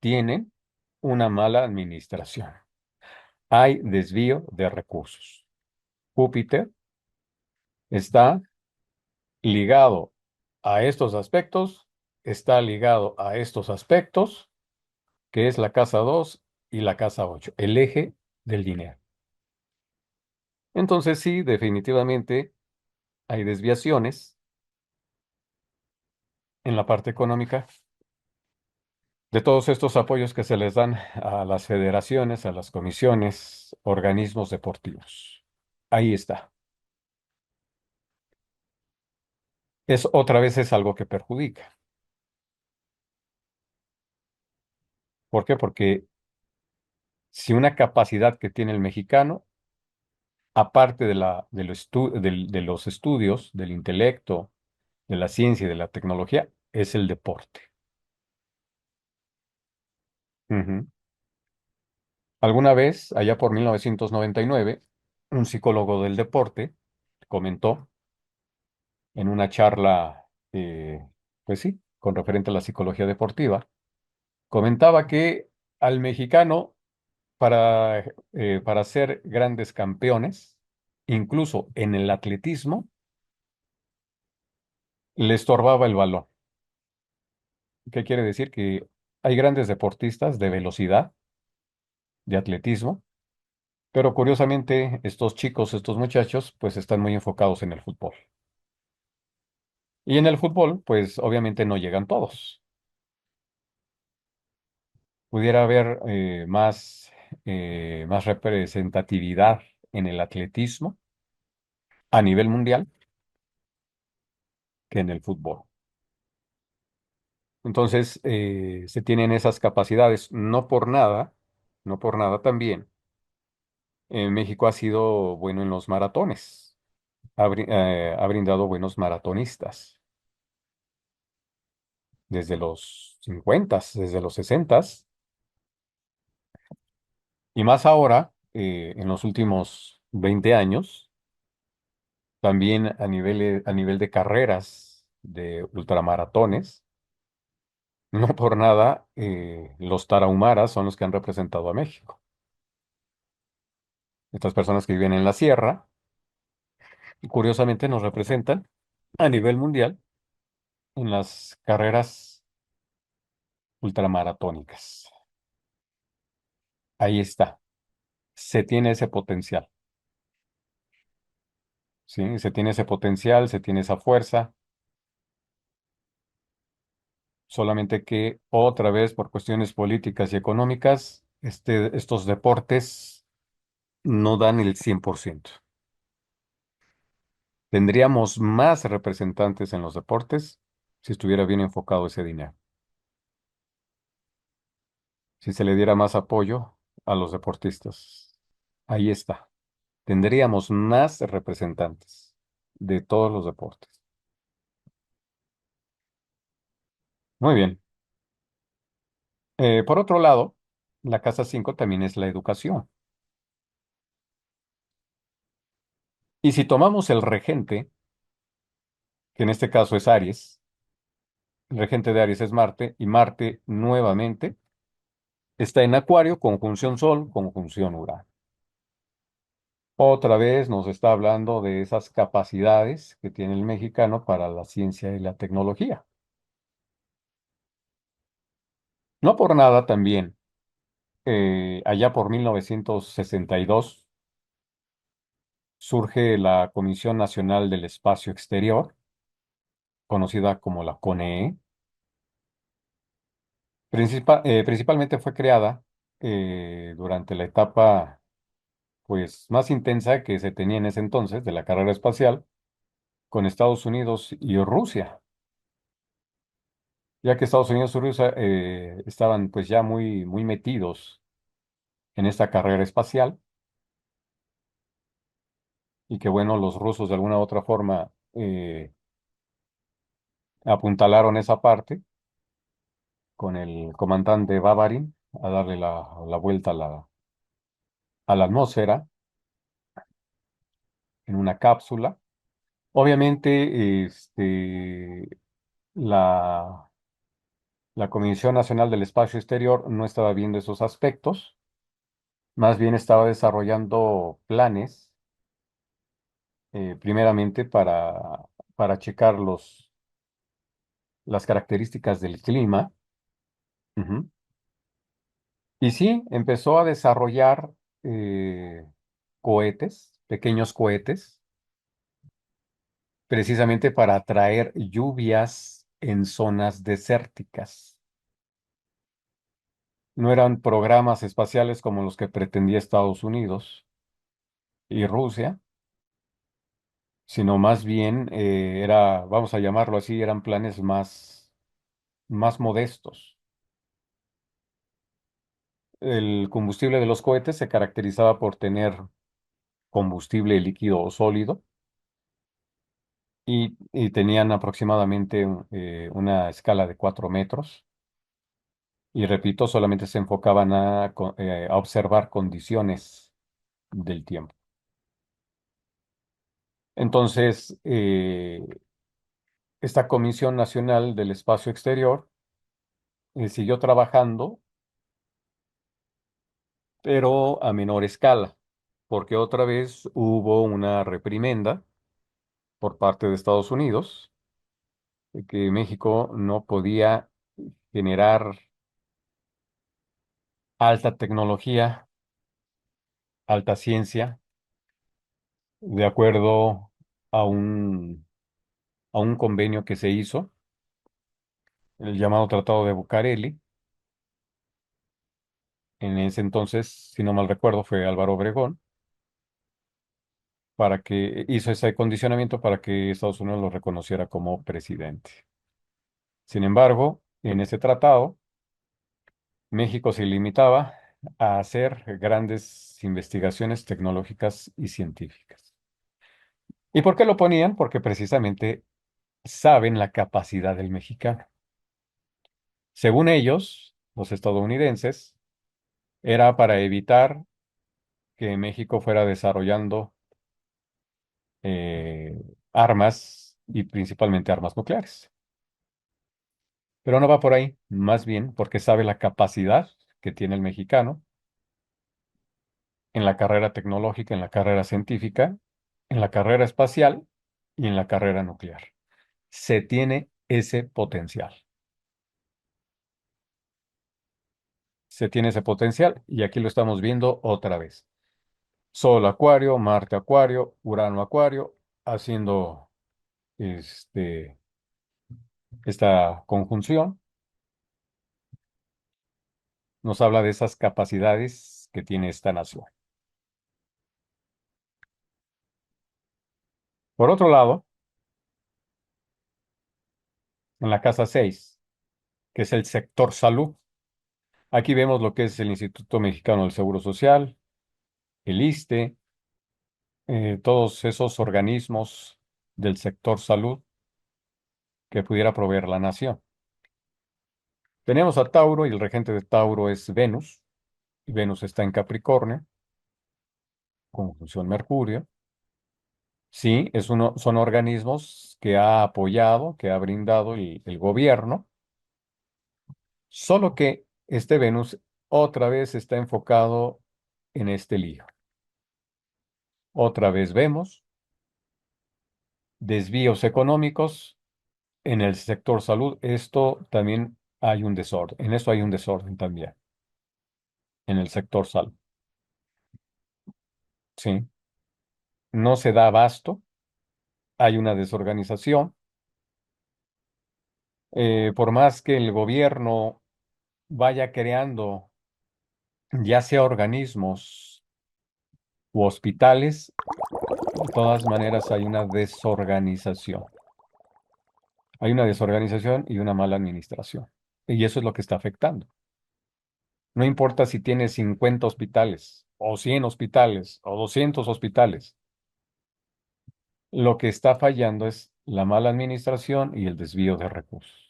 tienen una mala administración. Hay desvío de recursos. Júpiter está ligado a estos aspectos, está ligado a estos aspectos, que es la casa 2 y la casa 8, el eje del dinero. Entonces sí, definitivamente hay desviaciones en la parte económica de todos estos apoyos que se les dan a las federaciones, a las comisiones, organismos deportivos. Ahí está. Es otra vez es algo que perjudica. ¿Por qué? Porque si una capacidad que tiene el mexicano, aparte de los estudios, del intelecto, de la ciencia y de la tecnología, es el deporte. Ujú. Alguna vez, allá por 1999, un psicólogo del deporte comentó en una charla, pues sí, con referente a la psicología deportiva, comentaba que al mexicano, para ser grandes campeones, incluso en el atletismo, le estorbaba el balón. ¿Qué quiere decir? Que hay grandes deportistas de velocidad, de atletismo, pero curiosamente estos chicos, estos muchachos, pues están muy enfocados en el fútbol. Y en el fútbol, pues obviamente no llegan todos. Pudiera haber más representatividad en el atletismo a nivel mundial que en el fútbol. Entonces, se tienen esas capacidades, no por nada también. México ha sido bueno en los maratones, ha brindado buenos maratonistas desde los 50, desde los 60 y más ahora, en los últimos 20 años, también a nivel de carreras de ultramaratones. No por nada, los tarahumaras son los que han representado a México. Estas personas que viven en la sierra, y curiosamente nos representan a nivel mundial en las carreras ultramaratónicas. Ahí está. Se tiene ese potencial, ¿sí? Se tiene ese potencial, se tiene esa fuerza, solamente que otra vez por cuestiones políticas y económicas, estos deportes no dan el 100%. Tendríamos más representantes en los deportes si estuviera bien enfocado ese dinero, si se le diera más apoyo a los deportistas. Ahí está. Tendríamos más representantes de todos los deportes. Muy bien. Por otro lado, la casa 5 también es la educación. Y si tomamos el regente, que en este caso es Aries, el regente de Aries es Marte, y Marte nuevamente está en Acuario, conjunción Sol, conjunción Urano. Otra vez nos está hablando de esas capacidades que tiene el mexicano para la ciencia y la tecnología. No por nada también, allá por 1962 surge la Comisión Nacional del Espacio Exterior, conocida como la CONEE. Principalmente fue creada durante la etapa pues, más intensa que se tenía en ese entonces de la carrera espacial con Estados Unidos y Rusia, ya que Estados Unidos y Rusia estaban pues ya muy metidos en esta carrera espacial y que bueno, los rusos de alguna u otra forma apuntalaron esa parte con el comandante Bavarin a darle la vuelta a la atmósfera en una cápsula. Obviamente, la, la Comisión Nacional del Espacio Exterior no estaba viendo esos aspectos, más bien estaba desarrollando planes primeramente para checar las características del clima. Ujú. Y sí, empezó a desarrollar eh, cohetes, pequeños cohetes, precisamente para atraer lluvias en zonas desérticas. No eran programas espaciales como los que pretendía Estados Unidos y Rusia, sino más bien vamos a llamarlo así, eran planes más modestos. El combustible de los cohetes se caracterizaba por tener combustible líquido o sólido y tenían aproximadamente una escala de 4 metros. Y repito, solamente se enfocaban a observar condiciones del tiempo. Entonces, esta Comisión Nacional del Espacio Exterior siguió trabajando, pero a menor escala, porque otra vez hubo una reprimenda por parte de Estados Unidos, de que México no podía generar alta tecnología, alta ciencia, de acuerdo a un convenio que se hizo, el llamado Tratado de Bucareli. En ese entonces, si no mal recuerdo, fue Álvaro Obregón, para que hizo ese condicionamiento para que Estados Unidos lo reconociera como presidente. Sin embargo, en ese tratado, México se limitaba a hacer grandes investigaciones tecnológicas y científicas. ¿Y por qué lo ponían? Porque precisamente saben la capacidad del mexicano. Según ellos, los estadounidenses, era para evitar que México fuera desarrollando eh, armas y principalmente armas nucleares. Pero no va por ahí, más bien porque sabe la capacidad que tiene el mexicano en la carrera tecnológica, en la carrera científica, en la carrera espacial y en la carrera nuclear. Se tiene ese potencial. Se tiene ese potencial y aquí lo estamos viendo otra vez. Sol Acuario, Marte Acuario, Urano Acuario, haciendo este, esta conjunción, nos habla de esas capacidades que tiene esta nación. Por otro lado, en la casa 6, que es el sector salud, aquí vemos lo que es el Instituto Mexicano del Seguro Social, el ISSSTE, todos esos organismos del sector salud que pudiera proveer la nación. Tenemos a Tauro y el regente de Tauro es Venus, y Venus está en Capricornio, conjunción Mercurio. Sí, son organismos que ha apoyado, que ha brindado el gobierno, solo que este Venus otra vez está enfocado en este lío. Otra vez vemos desvíos económicos en el sector salud. Esto también hay un desorden. En eso hay un desorden también, en el sector salud. Sí, no se da abasto, hay una desorganización. Por más que el gobierno vaya creando ya sea organismos u hospitales, de todas maneras hay una desorganización. Hay una desorganización y una mala administración. Y eso es lo que está afectando. No importa si tienes 50 hospitales o 100 hospitales o 200 hospitales. Lo que está fallando es la mala administración y el desvío de recursos.